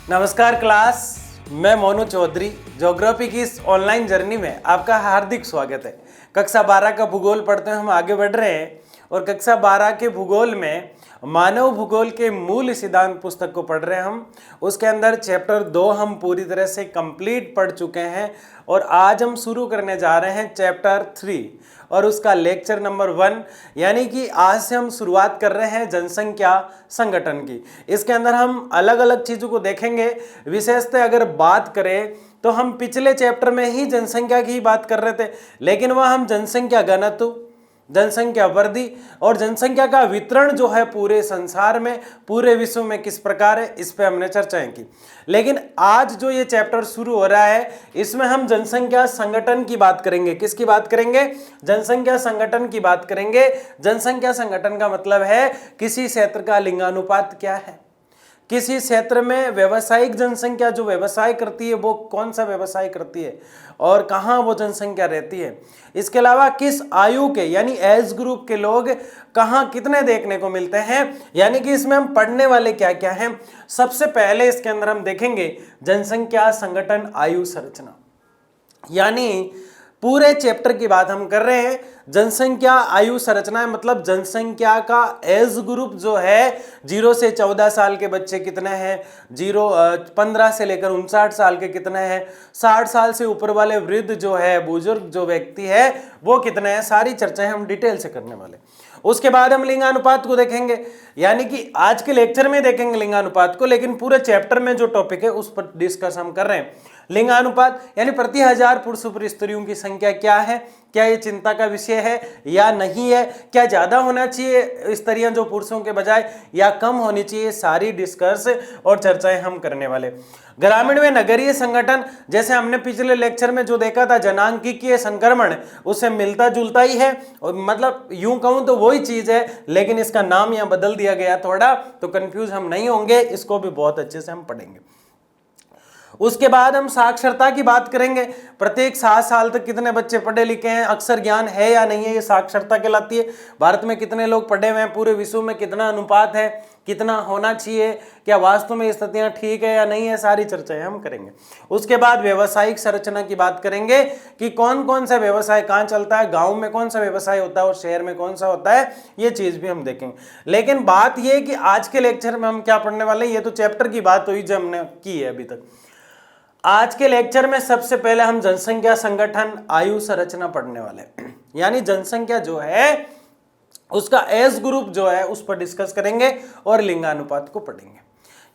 नमस्कार क्लास, मैं मोनू चौधरी। ज्योग्राफी की इस ऑनलाइन जर्नी में आपका हार्दिक स्वागत है। कक्षा 12 का भूगोल पढ़ते हुए हम आगे बढ़ रहे हैं और कक्षा 12 के भूगोल में मानव भूगोल के मूल सिद्धांत पुस्तक को पढ़ रहे हैं हम। उसके अंदर चैप्टर 2 हम पूरी तरह से कंप्लीट पढ़ चुके हैं और आज हम शुरू करने जा रहे हैं चैप्टर 3 और उसका लेक्चर नंबर 1। यानी कि आज से हम शुरुआत कर रहे हैं जनसंख्या संगठन की। इसके अंदर हम अलग अलग चीज़ों को देखेंगे। विशेषतः अगर बात करें तो हम पिछले चैप्टर में ही जनसंख्या की ही बात कर रहे थे, लेकिन वह हम जनसंख्या घनत्व, जनसंख्या वृद्धि और जनसंख्या का वितरण जो है पूरे संसार में, पूरे विश्व में किस प्रकार है, इस पे हमने चर्चाएं की। लेकिन आज जो ये चैप्टर शुरू हो रहा है इसमें हम जनसंख्या संगठन की बात करेंगे। किसकी बात करेंगे? जनसंख्या संगठन की बात करेंगे। जनसंख्या संगठन का मतलब है किसी क्षेत्र का लिंगानुपात क्या है, किसी क्षेत्र में व्यवसायिक जनसंख्या जो व्यवसाय करती है वो कौन सा व्यवसाय करती है और कहाँ वो जनसंख्या रहती है। इसके अलावा किस आयु के यानी एज ग्रुप के लोग कहाँ कितने देखने को मिलते हैं, यानी कि इसमें हम पढ़ने वाले क्या क्या हैं। सबसे पहले इसके अंदर हम देखेंगे जनसंख्या संगठन आयु संरचना, यानी पूरे चैप्टर की बात हम कर रहे हैं। जनसंख्या आयु संरचना मतलब जनसंख्या का एज ग्रुप जो है 0 से 14 साल के बच्चे कितने हैं, 15 से लेकर 59 साल के कितने हैं, 60 साल से ऊपर वाले वृद्ध जो है, बुजुर्ग जो व्यक्ति है वो कितने हैं, सारी चर्चाएं हम डिटेल से करने वाले। उसके बाद हम लिंगानुपात को देखेंगे, यानी कि आज के लेक्चर में देखेंगे लिंगानुपात को, लेकिन पूरे चैप्टर में जो टॉपिक है उस पर डिस्कस हम कर रहे हैं। लिंगानुपात यानी प्रति 1000 पुरुषों पर स्त्रियों की संख्या क्या है, क्या ये चिंता का विषय है या नहीं है, क्या ज्यादा होना चाहिए स्त्रियां जो पुरुषों के बजाय या कम होनी चाहिए, सारी डिस्कस और चर्चाएं हम करने वाले। ग्रामीण में नगरीय संगठन, जैसे हमने पिछले लेक्चर में जो देखा था जनांकीय संक्रमण, उससे मिलता जुलता ही है और मतलब यूं कहूं तो वही चीज है, लेकिन इसका नाम यहां बदल दिया गया थोड़ा, तो कंफ्यूज हम नहीं होंगे, इसको भी बहुत अच्छे से हम पढ़ेंगे। उसके बाद हम साक्षरता की बात करेंगे। प्रत्येक 7 साल तक कितने बच्चे पढ़े लिखे हैं, अक्षर ज्ञान है या नहीं है, ये साक्षरता कहलाती है। भारत में कितने लोग पढ़े हुए हैं, पूरे विश्व में कितना अनुपात है, कितना होना चाहिए, क्या वास्तव में स्थितियां ठीक है या नहीं है, सारी चर्चाएं हम करेंगे। उसके बाद व्यवसायिक संरचना की बात करेंगे कि कौन कौन सा व्यवसाय कहाँ चलता है, गाँव में कौन सा व्यवसाय होता है और शहर में कौन सा होता है, ये चीज भी हम देखेंगे। लेकिन बात यह है कि आज के लेक्चर में हम क्या पढ़ने वाले हैं, ये तो चैप्टर की बात हुई जो हमने की है अभी तक। आज के लेक्चर में सबसे पहले हम जनसंख्या संगठन आयु संरचना पढ़ने वाले हैं, यानी जनसंख्या जो है उसका एज ग्रुप जो है उस पर डिस्कस करेंगे और लिंगानुपात को पढ़ेंगे।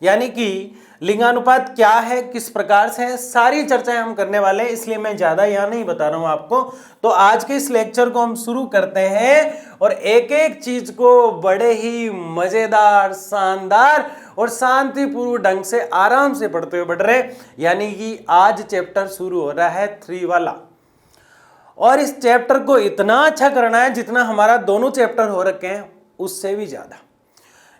यानी कि लिंगानुपात क्या है, किस प्रकार से है, सारी चर्चाएं हम करने वाले हैं, इसलिए मैं ज्यादा यहां नहीं बता रहा हूं आपको। तो आज के इस लेक्चर को हम शुरू करते हैं और एक एक चीज को बड़े ही मजेदार, शानदार और शांतिपूर्ण ढंग से आराम से पढ़ते हुए बढ़ रहे। यानी कि आज चैप्टर शुरू हो रहा है 3 वाला, और इस चैप्टर को इतना अच्छा करना है जितना हमारा दोनों चैप्टर हो रखे हैं उससे भी ज्यादा।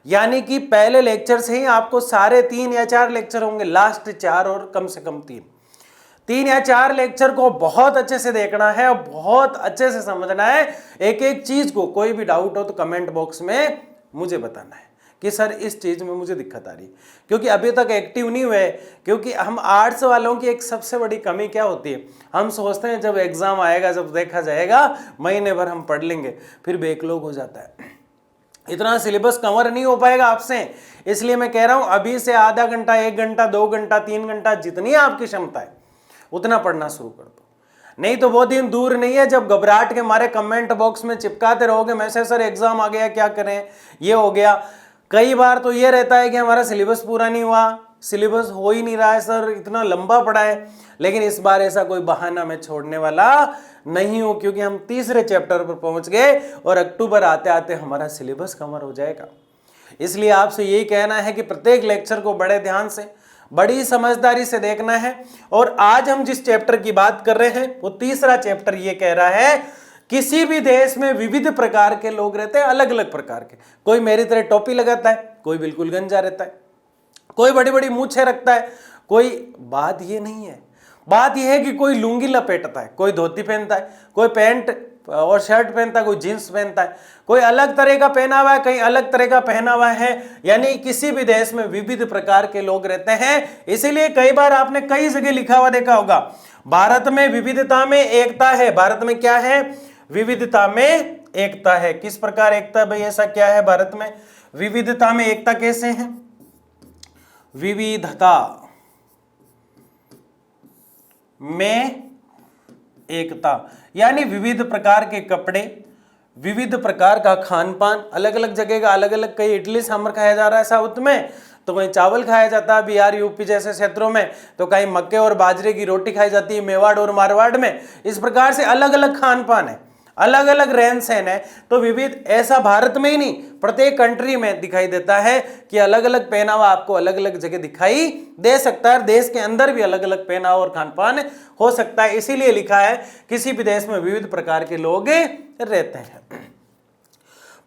यानी कि पहले लेक्चर से ही आपको सारे 3 या 4 लेक्चर होंगे, लास्ट 4 और कम से कम 3 या 4 लेक्चर को बहुत अच्छे से देखना है और बहुत अच्छे से समझना है। एक एक चीज को, कोई भी डाउट हो तो कमेंट बॉक्स में मुझे बताना है कि सर इस चीज में मुझे दिक्कत आ रही है, क्योंकि अभी तक एक्टिव नहीं हुए। क्योंकि हम आर्ट्स वालों की एक सबसे बड़ी कमी क्या होती है, हम सोचते हैं जब एग्जाम आएगा, जब देखा जाएगा, महीने भर हम पढ़ लेंगे, फिर बैकलॉग हो जाता है, इतना सिलेबस कवर नहीं हो पाएगा आपसे। इसलिए मैं कह रहा हूं अभी से आधा घंटा, 1 घंटा, 2 घंटा, 3 घंटा, जितनी आपकी क्षमता है उतना पढ़ना शुरू कर दो। नहीं तो वो दिन दूर नहीं है जब घबराहट के मारे कमेंट बॉक्स में चिपकाते रहोगे मैसेज, सर एग्जाम आ गया क्या करें, ये हो गया। कई बार तो ये रहता है कि हमारा सिलेबस पूरा नहीं हुआ, सिलेबस हो ही नहीं रहा है सर, इतना लंबा पड़ा है। लेकिन इस बार ऐसा कोई बहाना मैं छोड़ने वाला नहीं हूं, क्योंकि हम तीसरे चैप्टर पर पहुंच गए और अक्टूबर आते आते हमारा सिलेबस कवर हो जाएगा। इसलिए आपसे यही कहना है कि प्रत्येक लेक्चर को बड़े ध्यान से, बड़ी समझदारी से देखना है। और आज हम जिस चैप्टर की बात कर रहे हैं वो तीसरा चैप्टर ये कह रहा है किसी भी देश में विविध प्रकार के लोग रहते हैं, अलग अलग प्रकार के। कोई मेरी तरह टोपी लगाता है, कोई बिल्कुल गंजा रहता है, कोई बड़ी बड़ी मूछें रखता है, कोई, बात ये नहीं है, बात यह है कि कोई लुंगी लपेटता है, कोई धोती पहनता है, कोई पैंट और शर्ट पहनता है, कोई जीन्स पहनता है, कोई अलग तरह का पहनावा है, कहीं अलग तरह का पहनावा है। यानी किसी भी देश में विविध प्रकार के लोग रहते हैं। इसीलिए कई बार आपने कई जगह लिखा हुआ देखा होगा, भारत में विविधता में एकता है। भारत में क्या है? विविधता में एकता है। किस प्रकार एकता भाई? ऐसा क्या है भारत में? विविधता में एकता कैसे है? विविधता में एकता यानी विविध प्रकार के कपड़े, विविध प्रकार का खान पान, अलग अलग जगह का अलग अलग, कहीं इडली सांभर खाया जा रहा है साउथ में, तो कहीं चावल खाया जाता है बिहार यूपी जैसे क्षेत्रों में, तो कहीं मक्के और बाजरे की रोटी खाई जाती है मेवाड़ और मारवाड़ में। इस प्रकार से अलग अलग खान पान है, अलग अलग रहन सहन है। तो विविध ऐसा भारत में ही नहीं, प्रत्येक कंट्री में दिखाई देता है कि अलग अलग पहनावा आपको अलग अलग जगह दिखाई दे सकता है। देश के अंदर भी अलग अलग पहनावा और खान पान हो सकता है। इसीलिए लिखा है किसी भी देश में विविध प्रकार के लोग रहते हैं।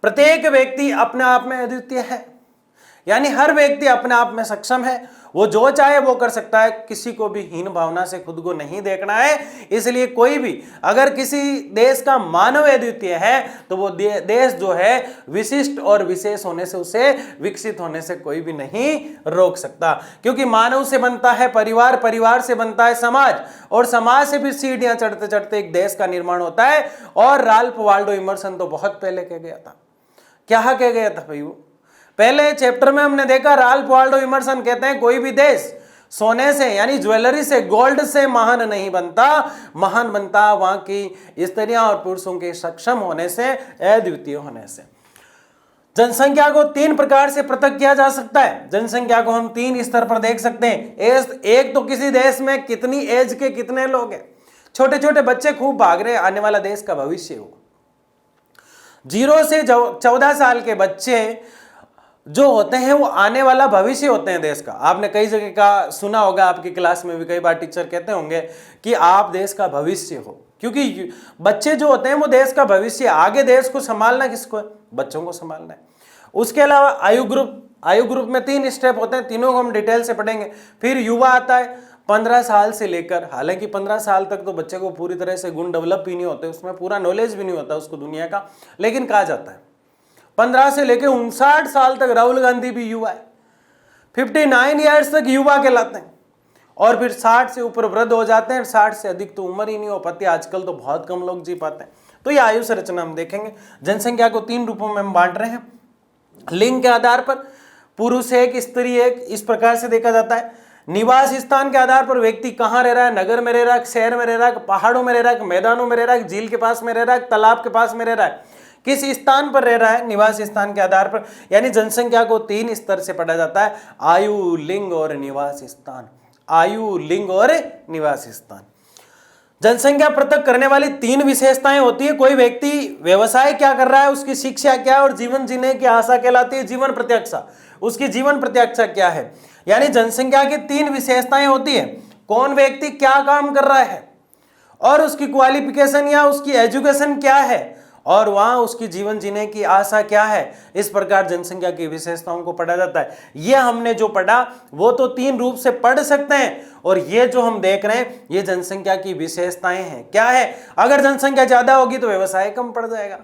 प्रत्येक व्यक्ति अपने आप में अद्वितीय है, यानी हर व्यक्ति अपने आप में सक्षम है, वो जो चाहे वो कर सकता है। किसी को भी हीन भावना से खुद को नहीं देखना है। इसलिए कोई भी अगर किसी देश का मानव अद्वितीय है तो वो देश जो है विशिष्ट और विशेष होने से, उसे विकसित होने से कोई भी नहीं रोक सकता। क्योंकि मानव से बनता है परिवार, परिवार से बनता है समाज, और समाज से भी सीढ़ियां चढ़ते चढ़ते एक देश का निर्माण होता है। और राल्फ वाल्डो इमर्सन तो बहुत पहले कह गया था। क्या कह गया था भाई? वो पहले चैप्टर में हमने देखा, राल्फ वाल्डो इमर्सन कहते हैं कोई भी देश सोने से यानी ज्वेलरी से, गोल्ड से महान नहीं बनता, महान बनता वहां की स्त्रियां और पुरुषों के सक्षम होने से, अद्वितीय होने से। जनसंख्या को 3 प्रकार से पृथक किया जा सकता है। जनसंख्या को हम 3 स्तर पर देख सकते हैं। एक तो किसी देश में कितनी एज के कितने लोग हैं। छोटे छोटे बच्चे खूब भाग रहे, आने वाला देश का भविष्य हो। 0 से 14 साल के बच्चे जो होते हैं वो आने वाला भविष्य होते हैं देश का। आपने कई जगह का सुना होगा, आपकी क्लास में भी कई बार टीचर कहते होंगे कि आप देश का भविष्य हो, क्योंकि बच्चे जो होते हैं वो देश का भविष्य। आगे देश को संभालना किसको है? बच्चों को संभालना है। उसके अलावा आयु ग्रुप में 3 स्टेप होते हैं, तीनों को हम डिटेल से पढ़ेंगे। फिर युवा आता है 15 साल से लेकर, हालांकि 15 साल तक तो बच्चे को पूरी तरह से गुण डेवलप भी नहीं होते, उसमें पूरा नॉलेज भी नहीं होता उसको दुनिया का, लेकिन कहा जाता है 15 से लेकर 59 साल तक राहुल गांधी भी युवा है। 59 ईयर्स तक युवा कहलाते हैं। और फिर 60 से ऊपर वृद्ध हो जाते हैं। 60 से अधिक तो उम्र ही नहीं हो पाती, आजकल तो बहुत कम लोग जी पाते हैं। तो ये आयु संरचना हम देखेंगे। जनसंख्या को 3 रूपों में हम बांट रहे हैं। लिंग के आधार पर पुरुष एक, स्त्री एक, इस प्रकार से देखा जाता है। निवास स्थान के आधार पर व्यक्ति कहाँ रह रहा है, नगर में रह रहा है, शहर में रह रहा है, पहाड़ों में रह रहा है, मैदानों में रह रहा है, झील के पास में रह रहा है, तालाब के पास में रह रहा है, किस स्थान पर रह रहा है, निवास स्थान के आधार पर। यानी जनसंख्या को 3 स्तर से पढ़ा जाता है, आयु, लिंग और निवास स्थान। आयु, लिंग और निवास स्थान। जनसंख्या पृथक करने वाली 3 विशेषताएं होती है। कोई व्यक्ति व्यवसाय क्या कर रहा है, उसकी शिक्षा क्या है, और जीवन जीने की आशा कहलाती है जीवन प्रत्याशा। उसकी जीवन प्रत्याशा क्या है, यानी जनसंख्या की 3 विशेषताएं होती है। कौन व्यक्ति क्या काम कर रहा है, और उसकी क्वालिफिकेशन या उसकी एजुकेशन क्या है, और वहां उसकी जीवन जीने की आशा क्या है। इस प्रकार जनसंख्या की विशेषताओं को पढ़ा जाता है। यह हमने जो पढ़ा वो तो 3 रूप से पढ़ सकते हैं, और ये जो हम देख रहे हैं ये जनसंख्या की विशेषताएं हैं। क्या है? अगर जनसंख्या ज्यादा होगी तो व्यवसाय कम पड़ जाएगा।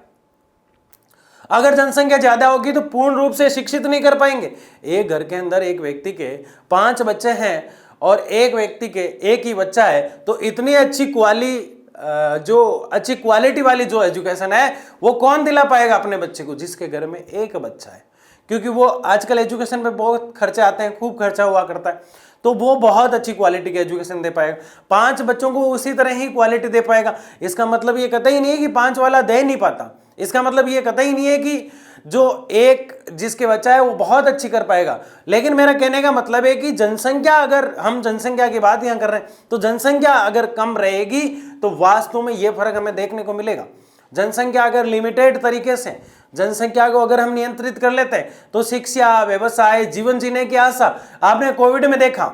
अगर जनसंख्या ज्यादा होगी तो पूर्ण रूप से शिक्षित नहीं कर पाएंगे। एक घर के अंदर एक व्यक्ति के 5 बच्चे हैं और एक व्यक्ति के एक ही बच्चा है, तो इतनी अच्छी क्वालिटी वाली जो एजुकेशन है वो कौन दिला पाएगा अपने बच्चे को, जिसके घर में एक बच्चा है। क्योंकि वो आजकल एजुकेशन पे बहुत खर्चे आते हैं, खूब खर्चा हुआ करता है, तो वो बहुत अच्छी क्वालिटी की एजुकेशन दे पाएगा। 5 बच्चों को उसी तरह ही क्वालिटी दे पाएगा। इसका मतलब ये कतई नहीं है कि 5 वाला दे नहीं पाता। इसका मतलब ये कतई नहीं है कि जो एक जिसके बच्चा है वो बहुत अच्छी कर पाएगा। लेकिन मेरा कहने का मतलब है कि जनसंख्या, अगर हम जनसंख्या की बात यहाँ कर रहे हैं, तो जनसंख्या अगर कम रहेगी तो वास्तव में ये फर्क हमें देखने को मिलेगा। जनसंख्या अगर लिमिटेड तरीके से जनसंख्या को अगर हम नियंत्रित कर लेते हैं तो शिक्षा, व्यवसाय, जीवन जीने की आशा, आपने कोविड में देखा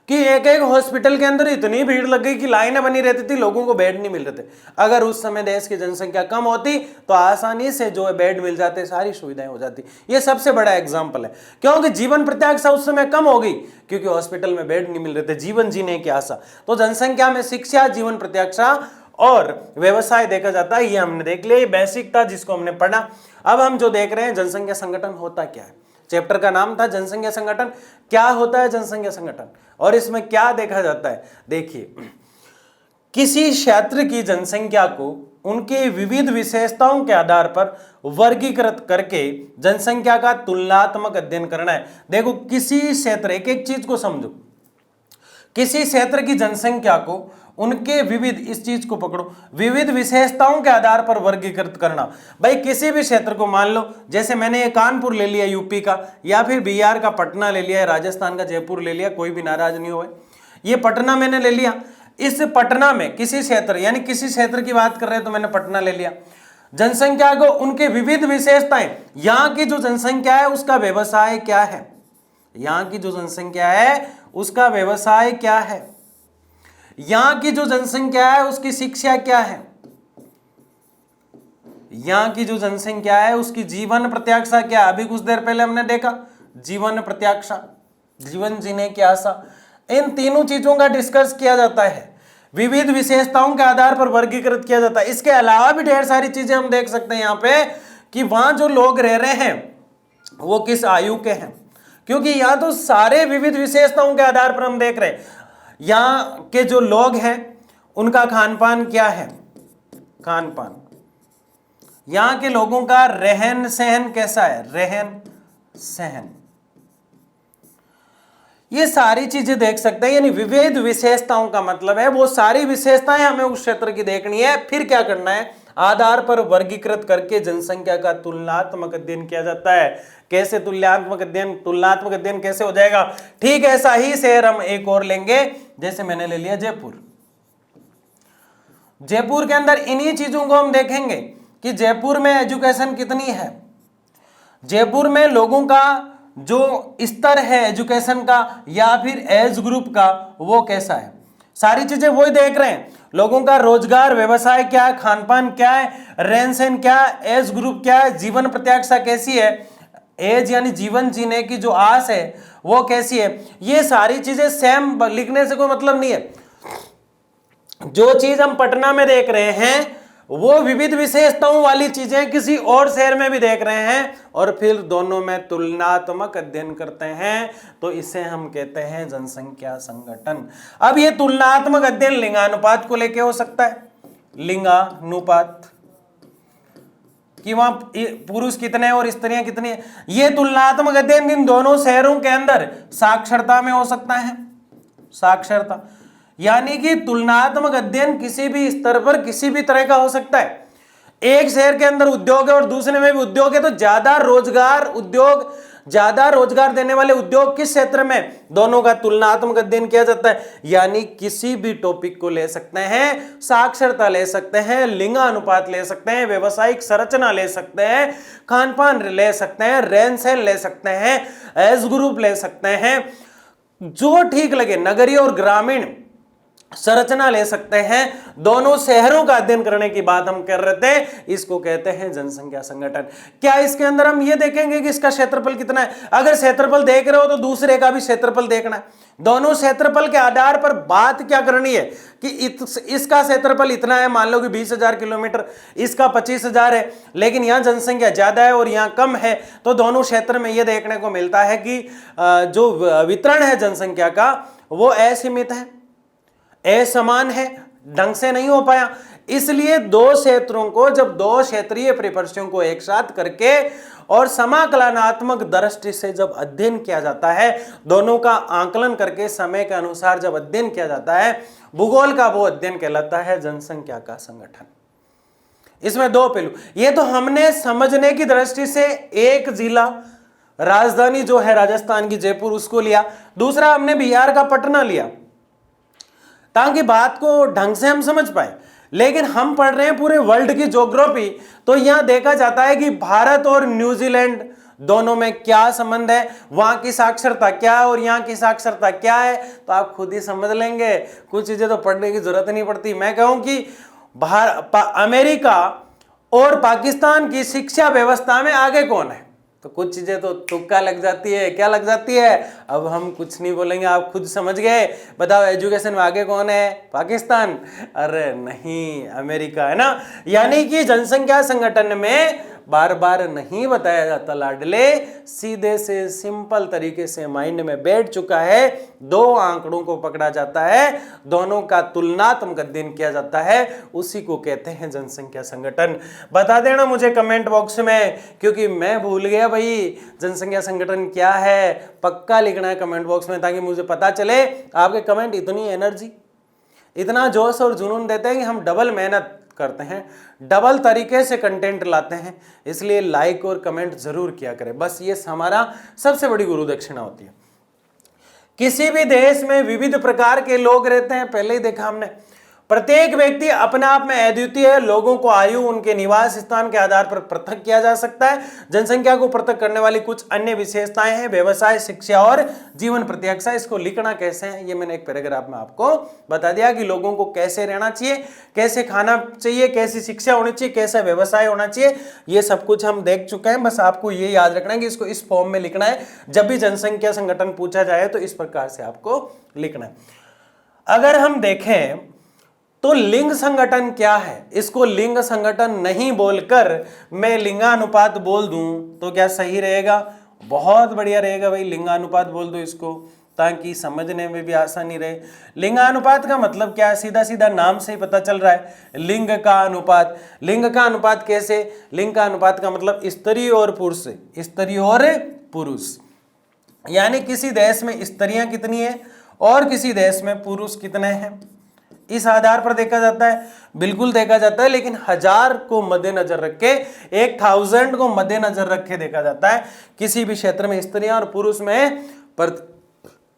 कि एक हॉस्पिटल के अंदर इतनी भीड़ लग गई कि लाइनें बनी रहती थी, लोगों को बेड नहीं मिल रहे थे। अगर उस समय देश की जनसंख्या कम होती तो आसानी से जो है बेड मिल जाते, सारी सुविधाएं हो जाती। ये सबसे बड़ा एग्जाम्पल है, क्योंकि जीवन प्रत्याशा उस समय कम हो गई, क्योंकि हॉस्पिटल में बेड नहीं मिल रहे थे, जीवन जीने की आशा। तो जनसंख्या में शिक्षा, जीवन प्रत्याशा और व्यवसाय देखा जाता है। ये हमने देख लिया, ये बेसिक था जिसको हमने पढ़ा। अब हम जो देख रहे हैं जनसंख्या संगठन होता क्या है, चैप्टर का नाम था जनसंख्या संगठन। क्या होता है जनसंख्या संगठन और इसमें क्या देखा जाता है? देखिए, किसी क्षेत्र की जनसंख्या को उनके विविध विशेषताओं के आधार पर वर्गीकृत करके जनसंख्या का तुलनात्मक अध्ययन करना है। देखो, किसी क्षेत्र, एक एक चीज को समझो, किसी क्षेत्र की जनसंख्या को उनके विविध, इस चीज को पकड़ो, विविध विशेषताओं के आधार पर वर्गीकृत करना। भाई किसी भी क्षेत्र को मान लो, जैसे मैंने ये कानपुर ले लिया यूपी का, या फिर बिहार का पटना ले लिया, राजस्थान का जयपुर ले लिया, कोई भी नाराज नहीं हुए, ये पटना मैंने ले लिया। इस पटना में किसी क्षेत्र, यानी किसी क्षेत्र की बात कर रहे हैं तो मैंने पटना ले लिया। जनसंख्या को उनके विविध विशेषताएं, यहां की जो जनसंख्या है उसका व्यवसाय क्या है, यहां की जो जनसंख्या है उसका व्यवसाय क्या है, यहां की जो जनसंख्या है उसकी शिक्षा क्या है, यहां की जो जनसंख्या है उसकी जीवन प्रत्याशा क्या है। अभी कुछ देर पहले हमने देखा जीवन प्रत्याशा, जीवन जीने की आशा, इन तीनों चीजों का डिस्कस किया जाता है, विविध विशेषताओं के आधार पर वर्गीकृत किया जाता है। इसके अलावा भी ढेर सारी चीजें हम देख सकते हैं यहाँ पे कि वहां जो लोग रह रहे हैं वो किस आयु के हैं, क्योंकि यहाँ तो सारे विविध विशेषताओं के आधार पर हम देख रहे हैं यहाँ के जो लोग हैं उनका खान पान क्या है, खान पान, यहाँ के लोगों का रहन सहन कैसा है, रहन सहन, ये सारी चीजें देख सकते हैं। यानी विविध विशेषताओं का मतलब है वो सारी विशेषताएं हमें उस क्षेत्र की देखनी है। फिर क्या करना है, आधार पर वर्गीकृत करके जनसंख्या का तुलनात्मक अध्ययन किया जाता है। कैसे तुलनात्मक अध्ययन कैसे हो जाएगा? ठीक ऐसा ही शहर हम एक और लेंगे, जैसे मैंने ले लिया जयपुर। जयपुर के अंदर इन्हीं चीजों को हम देखेंगे कि जयपुर में एजुकेशन कितनी है, जयपुर में लोगों का जो स्तर है एजुकेशन का या फिर एज ग्रुप का वो कैसा है, सारी चीजें वही देख रहे हैं। लोगों का रोजगार, व्यवसाय क्या है, खान पान क्या है, रहन सहन क्या है, एज ग्रुप क्या है, जीवन प्रत्याशा कैसी है, एज यानी जीवन जीने की जो आस है वो कैसी है। ये सारी चीजें सेम लिखने से कोई मतलब नहीं है। जो चीज हम पटना में देख रहे हैं वो विविध विशेषताओं वाली चीजें किसी और शहर में भी देख रहे हैं और फिर दोनों में तुलनात्मक अध्ययन करते हैं, तो इसे हम कहते हैं जनसंख्या संगठन। अब ये तुलनात्मक अध्ययन लिंगानुपात को लेके हो सकता है, लिंगानुपात कि वहां पुरुष कितने हैं और स्त्रियां कितनी है। ये तुलनात्मक अध्ययन इन दोनों शहरों के अंदर साक्षरता में हो सकता है, साक्षरता, यानी कि तुलनात्मक अध्ययन किसी भी स्तर पर किसी भी तरह का हो सकता है। एक शहर के अंदर उद्योग है और दूसरे में भी उद्योग है, तो ज्यादा रोजगार देने वाले उद्योग किस क्षेत्र में, दोनों का तुलनात्मक अध्ययन किया जाता है। यानी किसी भी टॉपिक को ले सकते हैं, साक्षरता ले सकते हैं, लिंगानुपात ले सकते हैं, व्यवसायिक संरचना ले सकते हैं, खान पान ले सकते हैं, रहन सहन ले सकते हैं, एज ग्रुप ले सकते हैं, जो ठीक लगे, नगरीय और ग्रामीण संरचना ले सकते हैं। दोनों शहरों का अध्ययन करने की बात हम कर रहे थे, इसको कहते हैं जनसंख्या संगठन। क्या इसके अंदर हम ये देखेंगे कि इसका क्षेत्रफल कितना है? अगर क्षेत्रफल देख रहे हो तो दूसरे का भी क्षेत्रफल देखना है। दोनों क्षेत्रफल के आधार पर बात क्या करनी है कि इसका क्षेत्रफल इतना है, मान लो कि 20,000 किलोमीटर, इसका 25,000 है, लेकिन यहाँ जनसंख्या ज्यादा है और यहाँ कम है, तो दोनों क्षेत्र में यह देखने को मिलता है कि जो वितरण है जनसंख्या का वो असीमित है, असमान है, ढंग से नहीं हो पाया। इसलिए दो क्षेत्रों को, जब दो क्षेत्रीय परिदृश्यों को एक साथ करके और समाकलनात्मक दृष्टि से जब अध्ययन किया जाता है, दोनों का आकलन करके समय के अनुसार जब अध्ययन किया जाता है, भूगोल का वो अध्ययन कहलाता है जनसंख्या का संगठन। इसमें दो पहलू, ये तो हमने समझने की दृष्टि से एक जिला, राजधानी जो है राजस्थान की जयपुर, उसको लिया, दूसरा हमने बिहार का पटना लिया ताकि बात को ढंग से हम समझ पाए। लेकिन हम पढ़ रहे हैं पूरे वर्ल्ड की ज्योग्राफी, तो यहां देखा जाता है कि भारत और न्यूजीलैंड दोनों में क्या संबंध है, वहां की साक्षरता क्या है और यहां की साक्षरता क्या है, तो आप खुद ही समझ लेंगे। कुछ चीजें तो पढ़ने की जरूरत नहीं पड़ती। मैं कहूं कि अमेरिका और पाकिस्तान की शिक्षा व्यवस्था में आगे कौन है, तो कुछ चीजें तो तुक्का लग जाती है। क्या लग जाती है? अब हम कुछ नहीं बोलेंगे, आप खुद समझ गए। बताओ एजुकेशन में आगे कौन है? पाकिस्तान? अरे नहीं, अमेरिका है ना। यानी कि जनसंख्या संगठन में बार बार नहीं बताया जाता लाडले, सीधे से सिंपल तरीके से माइंड में बैठ चुका है। दो आंकड़ों को पकड़ा जाता है, दोनों का तुलनात्मक अध्ययन किया जाता है, उसी को कहते हैं जनसंख्या संगठन। बता देना मुझे कमेंट बॉक्स में, क्योंकि मैं भूल गया भाई जनसंख्या संगठन क्या है। पक्का लिखना है कमेंट बॉक्स में, ताकि मुझे पता चले। आपके कमेंट इतनी एनर्जी, इतना जोश और जुनून देते हैं कि हम डबल मेहनत करते हैं, डबल तरीके से कंटेंट लाते हैं। इसलिए लाइक और कमेंट जरूर किया करें, बस ये हमारा सबसे बड़ी गुरु दक्षिणा होती है। किसी भी देश में विविध प्रकार के लोग रहते हैं, पहले ही देखा हमने। प्रत्येक व्यक्ति अपने आप में अद्वितीय है। लोगों को आयु, उनके निवास स्थान के आधार पर पृथक किया जा सकता है। जनसंख्या को पृथक करने वाली कुछ अन्य विशेषताएं हैं, व्यवसाय, शिक्षा और जीवन प्रत्याशा। इसको लिखना कैसे है, ये मैंने एक पैराग्राफ में आपको बता दिया कि लोगों को कैसे रहना चाहिए, कैसे खाना चाहिए, कैसी शिक्षा होनी चाहिए, कैसा व्यवसाय होना चाहिए, ये सब कुछ हम देख चुके हैं। बस आपको ये याद रखना है कि इसको इस फॉर्म में लिखना है। जब भी जनसंख्या संगठन पूछा जाए तो इस प्रकार से आपको लिखना है। अगर हम देखें तो लिंग संगठन क्या है, इसको लिंग संगठन नहीं बोलकर मैं लिंगानुपात बोल दूं तो क्या सही रहेगा? बहुत बढ़िया रहेगा भाई, लिंगानुपात बोल दो इसको, ताकि समझने में भी आसानी रहे। लिंगानुपात का मतलब क्या है? सीधा सीधा नाम से ही पता चल रहा है, लिंग का अनुपात। लिंग का अनुपात कैसे? लिंग का अनुपात का मतलब स्त्री और पुरुष, स्त्री और पुरुष। यानी किसी देश में स्त्रियां कितनी है और किसी देश में पुरुष कितने हैं, इस आधार पर देखा जाता है। बिल्कुल देखा जाता है, लेकिन 1000 को मद्देनजर रख के, 1000 को मद्देनजर रख के देखा जाता है किसी भी क्षेत्र में स्त्रियां और पुरुष में।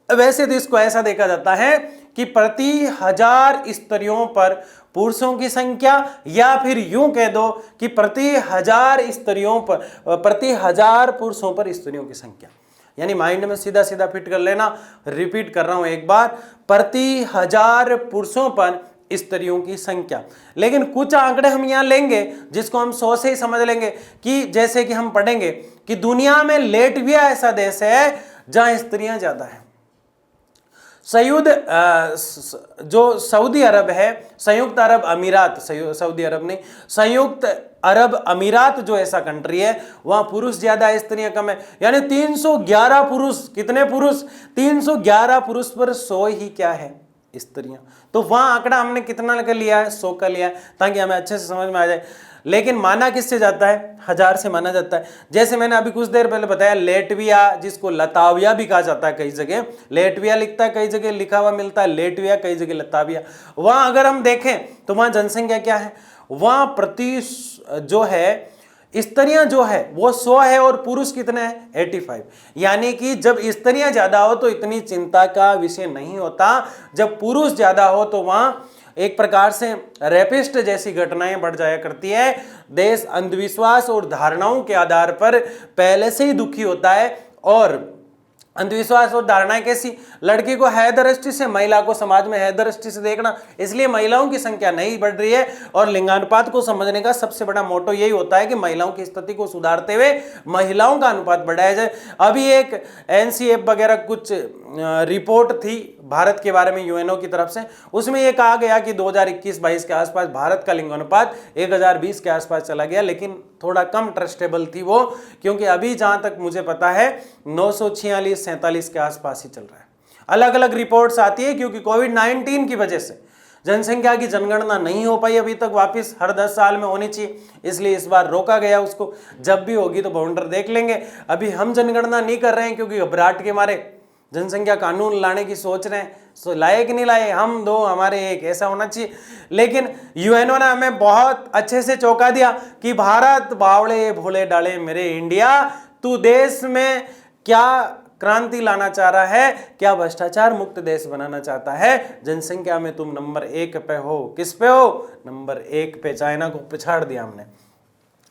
वैसे तो इसको ऐसा देखा जाता है कि प्रति 1000 स्त्रियों पर पुरुषों की संख्या, या फिर यूं कह दो कि प्रति 1000 स्त्रियों पर, प्रति 1000 पुरुषों पर स्त्रियों की संख्या। यानी माइंड में सीधा सीधा फिट कर लेना। रिपीट कर रहा हूं एक बार, प्रति 1000 पुरुषों पर स्त्रियों की संख्या। लेकिन कुछ आंकड़े हम यहां लेंगे जिसको हम 100 से ही समझ लेंगे, कि जैसे कि हम पढ़ेंगे कि दुनिया में लेटविया ऐसा देश है जहां स्त्रियां ज्यादा हैं। जो सऊदी अरब है, संयुक्त अरब अमीरात, सऊदी अरब नहीं, संयुक्त अरब अमीरात जो ऐसा कंट्री है, वहां पुरुष ज्यादा है, स्त्रियां कम है। यानी 311 पुरुष, कितने पुरुष? 311 पुरुष पर 100 ही क्या है? स्त्रियां। तो वहां आंकड़ा हमने कितना का लिया है? 100 का लिया है, ताकि हमें अच्छे से समझ में आ जाए। लेकिन माना किससे जाता है? 1000 से माना जाता है। जैसे मैंने अभी कुछ देर पहले बताया, लेटविया, जिसको लताविया भी कहा जाता है, कई जगह लेटविया लिखता है, कई जगह लिखा हुआ मिलता है लेटविया, कई जगह लताविया। वहां अगर हम देखें तो वहां जनसंख्या क्या है? वहां प्रति जो है स्त्रियां जो है वो 100 है और पुरुष कितने हैं? 85। यानी कि जब स्त्रियां ज्यादा हो तो इतनी चिंता का विषय नहीं होता, जब पुरुष ज्यादा हो तो वहां एक प्रकार से रेपिस्ट जैसी घटनाएं बढ़ जाया करती है। देश अंधविश्वास और धारणाओं के आधार पर पहले से ही दुखी होता है। और अंधविश्वास और धारणाएं कैसी? लड़की को है दृष्टि से, महिला को समाज में है दृष्टि से देखना, इसलिए महिलाओं की संख्या नहीं बढ़ रही है। और लिंगानुपात को समझने का सबसे बड़ा मोटो यही होता है कि महिलाओं की स्थिति को सुधारते हुए महिलाओं का अनुपात बढ़ाया जाए। अभी एक एनसीएफ वगैरह कुछ रिपोर्ट थी भारत के बारे में यूएनओ की तरफ से, उसमें यह कहा गया कि 2021-22 के आसपास भारत का लिंगानुपात 1020 के आसपास चला गया, लेकिन थोड़ा कम ट्रस्टेबल थी वो, क्योंकि अभी जहां तक मुझे पता है 946-47 के आसपास ही चल रहा है। अलग अलग रिपोर्ट्स आती है, क्योंकि कोविड-19 की वजह से जनसंख्या की जनगणना नहीं हो पाई अभी तक, वापस हर 10 साल में होनी चाहिए, इसलिए इस बार रोका गया उसको। जब भी होगी तो बाउंडर देख लेंगे। अभी हम जनगणना नहीं कर रहे हैं क्योंकि घबराहट के मारे जनसंख्या कानून लाने की सोच रहे हैं। सो लाए कि नहीं लाए, हम दो हमारे एक, ऐसा होना चाहिए। लेकिन यूएनओ ने हमें बहुत अच्छे से चौंका दिया कि भारत बावड़े भोले डाले मेरे इंडिया, तू देश में क्या क्रांति लाना चाह रहा है, क्या भ्रष्टाचार मुक्त देश बनाना चाहता है? जनसंख्या में तुम नंबर 1 पे हो। किस पे हो? नंबर 1 पे। चाइना को पिछाड़ दिया हमने।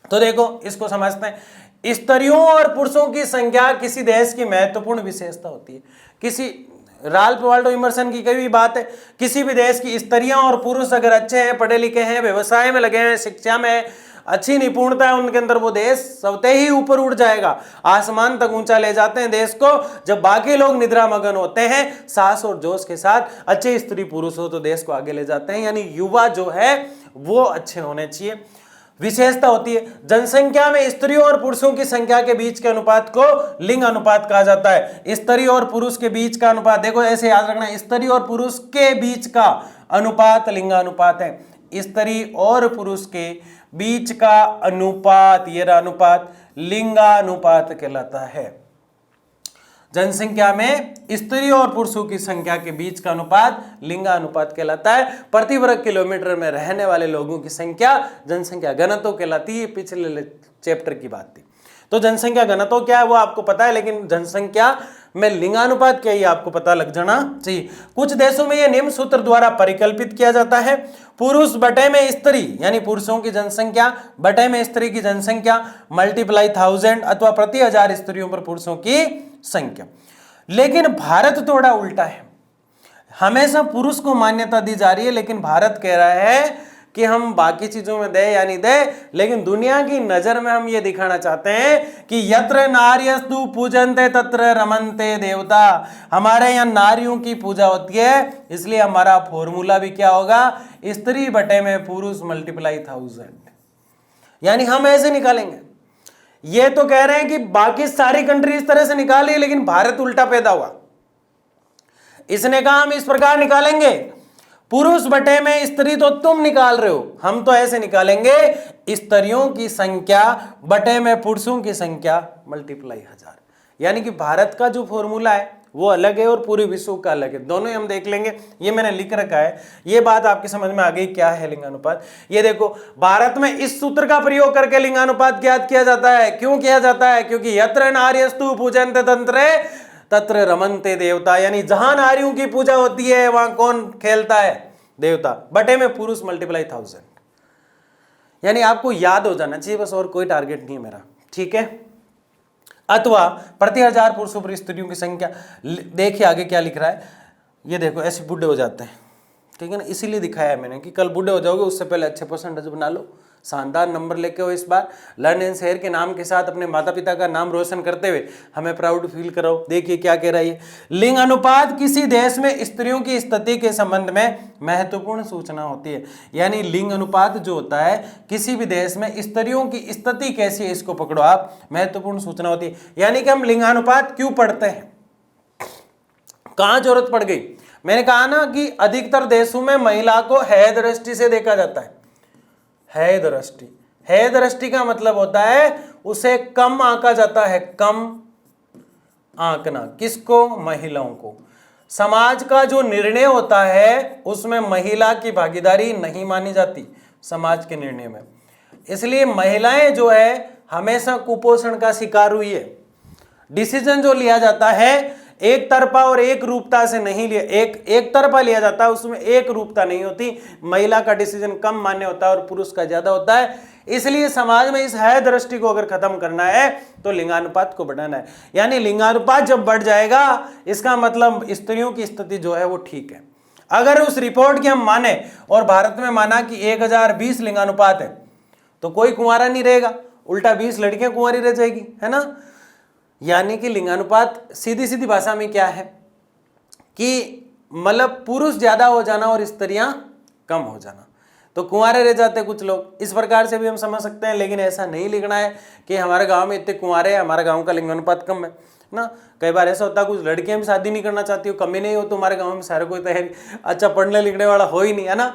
तो देखो इसको समझते हैं, स्त्रियों और पुरुषों की संख्या किसी देश की महत्वपूर्ण विशेषता होती है। किसी राल्फ वाल्डो इमर्सन की कई भी बात है, किसी भी देश की स्त्रियां और पुरुष अगर अच्छे हैं, पढ़े लिखे हैं, व्यवसाय में लगे हैं, शिक्षा में अच्छी निपुणता है उनके अंदर, वो देश सबसे ही ऊपर उड़ जाएगा, आसमान तक ऊंचा ले जाते हैं देश को। जब बाकी लोग निद्रा मगन होते हैं, साहस और जोश के साथ अच्छे स्त्री पुरुष हो तो देश को आगे ले जाते हैं। यानी युवा जो है वो अच्छे होने चाहिए। विशेषता होती है जनसंख्या में स्त्रियों और पुरुषों की संख्या के बीच के अनुपात को लिंग अनुपात कहा जाता है। स्त्री और पुरुष के बीच का अनुपात, देखो ऐसे याद रखना, स्त्री और पुरुष के बीच का अनुपात लिंगानुपात है। स्त्री और पुरुष के बीच का अनुपात, ये रहा अनुपात, लिंगानुपात कहलाता है। जनसंख्या में स्त्री और पुरुषों की संख्या के बीच का अनुपात लिंगानुपात कहलाता है। प्रति वर्ग किलोमीटर में रहने वाले लोगों की संख्या जनसंख्या घनत्व कहलाती है। पिछले चैप्टर की बात थी। तो जनसंख्या घनत्व क्या है वो आपको पता है, लेकिन जनसंख्या में लिंगानुपात क्या है ये आपको पता लग जाना चाहिए। कुछ देशों में यह निम्न सूत्र द्वारा परिकल्पित किया जाता है। पुरुष बटे में स्त्री, यानी पुरुषों की जनसंख्या बटे में स्त्री की जनसंख्या मल्टीप्लाई 1000 अथवा प्रति 1000 स्त्रियों पर पुरुषों की संख्या। लेकिन भारत थोड़ा उल्टा है। हमेशा पुरुष को मान्यता दी जा रही है, लेकिन भारत कह रहा है कि हम बाकी चीजों में दे या नहीं दे, लेकिन दुनिया की नजर में हम ये दिखाना चाहते हैं कि यत्र नार्यस्तु पूजन्ते तत्र रमन्ते देवता। हमारे यहाँ नारियों की पूजा होती है, इसलिए हमारा फॉर्मूला भी क्या होगा, स्त्री बटे में पुरुष मल्टीप्लाई 1000। यानी हम ऐसे निकालेंगे। ये तो कह रहे हैं कि बाकी सारी कंट्री इस तरह से निकाली, लेकिन भारत उल्टा पैदा हुआ। इसने कहा हम इस प्रकार निकालेंगे, पुरुष बटे में स्त्री तो तुम निकाल रहे हो, हम तो ऐसे निकालेंगे स्त्रियों की संख्या बटे में पुरुषों की संख्या मल्टीप्लाई 1000। यानी कि भारत का जो फॉर्मूला है वो अलग है और पूरे विश्व का अलग है। दोनों ही हम देख लेंगे, ये मैंने लिख रखा है। ये बात आपकी समझ में आ गई क्या है लिंगानुपात। ये देखो, भारत में इस सूत्र का प्रयोग करके लिंगानुपात ज्ञात किया जाता है। क्यों किया जाता है? क्योंकि यत्र नार्यस्तु पूजन्ते तत्र रमन्ते देवता। यानी जहां नारियों की पूजा होती है वहां कौन खेलता है? देवता। बटे में पुरुष मल्टीप्लाई 1000। यानी आपको याद हो जाना चाहिए बस, और कोई टारगेट नहीं है मेरा, ठीक है। अथवा प्रति 1000 पुरुषों पर स्त्रियों की संख्या। देखिए आगे क्या लिख रहा है, ये देखो, ऐसे बूढ़े हो जाते हैं, ठीक है ना, इसीलिए दिखाया है मैंने कि कल बूढ़े हो जाओगे, उससे पहले अच्छे परसेंटेज बना लो, शानदार नंबर लेके हो। इस बार लर्न एंड शेयर के नाम के साथ अपने माता पिता का नाम रोशन करते हुए हमें प्राउड फील कराओ। देखिए क्या कह रहा है, लिंग अनुपात किसी देश में स्त्रियों की स्थिति के संबंध में महत्वपूर्ण सूचना होती है। यानी लिंग अनुपात जो होता है किसी भी देश में स्त्रियों की स्थिति कैसी है, इसको पकड़ो आप, महत्वपूर्ण सूचना होती है। यानी कि हम लिंगानुपात क्यों पढ़ते हैं, कहां जरूरत पड़ गई? मैंने कहा ना कि अधिकतर देशों में महिला को है दृष्टि से देखा जाता है। है दृष्टि, है दृष्टि का मतलब होता है उसे कम आंका जाता है, कम आंकना। किसको? महिलाओं को। समाज का जो निर्णय होता है उसमें महिला की भागीदारी नहीं मानी जाती समाज के निर्णय में। इसलिए महिलाएं जो है हमेशा कुपोषण का शिकार हुई है। डिसीजन जो लिया जाता है एक तरफा और एक रूपता से नहीं लिया, एक तरफा लिया जाता है, उसमें एक रूपता नहीं होती। महिला का डिसीजन कम मान्य होता है और पुरुष का ज्यादा होता है। इसलिए समाज में इस है दृष्टि को अगर खत्म करना है तो लिंगानुपात को बढ़ाना है। यानी लिंगानुपात जब बढ़ जाएगा इसका मतलब स्त्रियों की स्थिति जो है वो ठीक है। अगर उस रिपोर्ट की हम माने और भारत में माना कि 1020 लिंगानुपात है तो कोई कुंवारा नहीं रहेगा, उल्टा 20 लड़कियां कुंवारी रह जाएगी, है ना। यानी कि लिंगानुपात सीधी सीधी भाषा में क्या है कि मतलब पुरुष ज्यादा हो जाना और स्त्रियां कम हो जाना, तो कुंवारे रह जाते कुछ लोग। इस प्रकार से भी हम समझ सकते हैं, लेकिन ऐसा नहीं लिखना है कि हमारे गांव में इतने कुंवारे हैं, हमारे गांव का लिंगानुपात कम है ना। कई बार ऐसा होता है कुछ लड़कियां भी शादी नहीं करना चाहती हो, कमी नहीं हो, तो हमारे गाँव में सारे कोई तैयारी अच्छा पढ़ने लिखने वाला हो ही नहीं, है ना।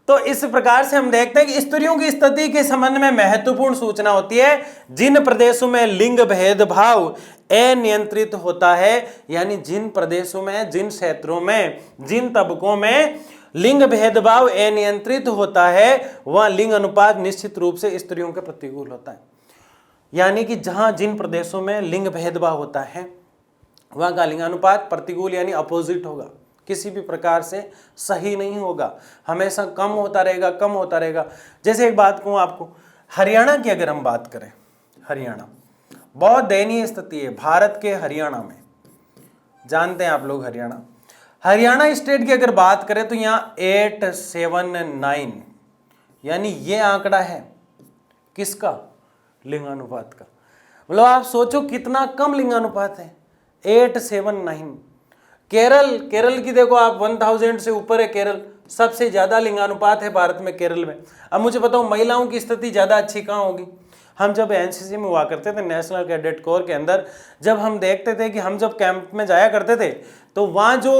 तो इस प्रकार से हम देखते हैं कि स्त्रियों की स्थिति के संबंध में महत्वपूर्ण सूचना होती है। जिन प्रदेशों में लिंग भेदभाव अनियंत्रित होता है, यानी जिन प्रदेशों में, जिन क्षेत्रों में, जिन तबकों में लिंग भेदभाव अनियंत्रित होता है वह लिंग अनुपात निश्चित रूप से स्त्रियों के प्रतिकूल होता है। यानी कि जहां जिन प्रदेशों में लिंग भेदभाव होता है वहां का लिंगानुपात प्रतिकूल यानी अपोजिट होगा, किसी भी प्रकार से सही नहीं होगा, हमेशा कम होता रहेगा, कम होता रहेगा। जैसे एक बात कहूँ आपको, हरियाणा की अगर हम बात करें, हरियाणा बहुत दयनीय स्थिति है भारत के हरियाणा में। जानते हैं आप लोग हरियाणा स्टेट की अगर बात करें तो यहाँ 879 यानी ये आंकड़ा है किसका? लिंगानुपात का। मतलब आप सोचो कितना कम लिंगानुपात है, 879। केरल की देखो आप, 1000 से ऊपर है केरल, सबसे ज्यादा लिंगानुपात है भारत में केरल में। अब मुझे बताओ महिलाओं की स्थिति ज्यादा अच्छी कहाँ होगी? हम जब एनसीसी में हुआ करते थे, नेशनल कैडेट कोर के अंदर, जब हम देखते थे कि हम जब कैंप में जाया करते थे तो वहाँ जो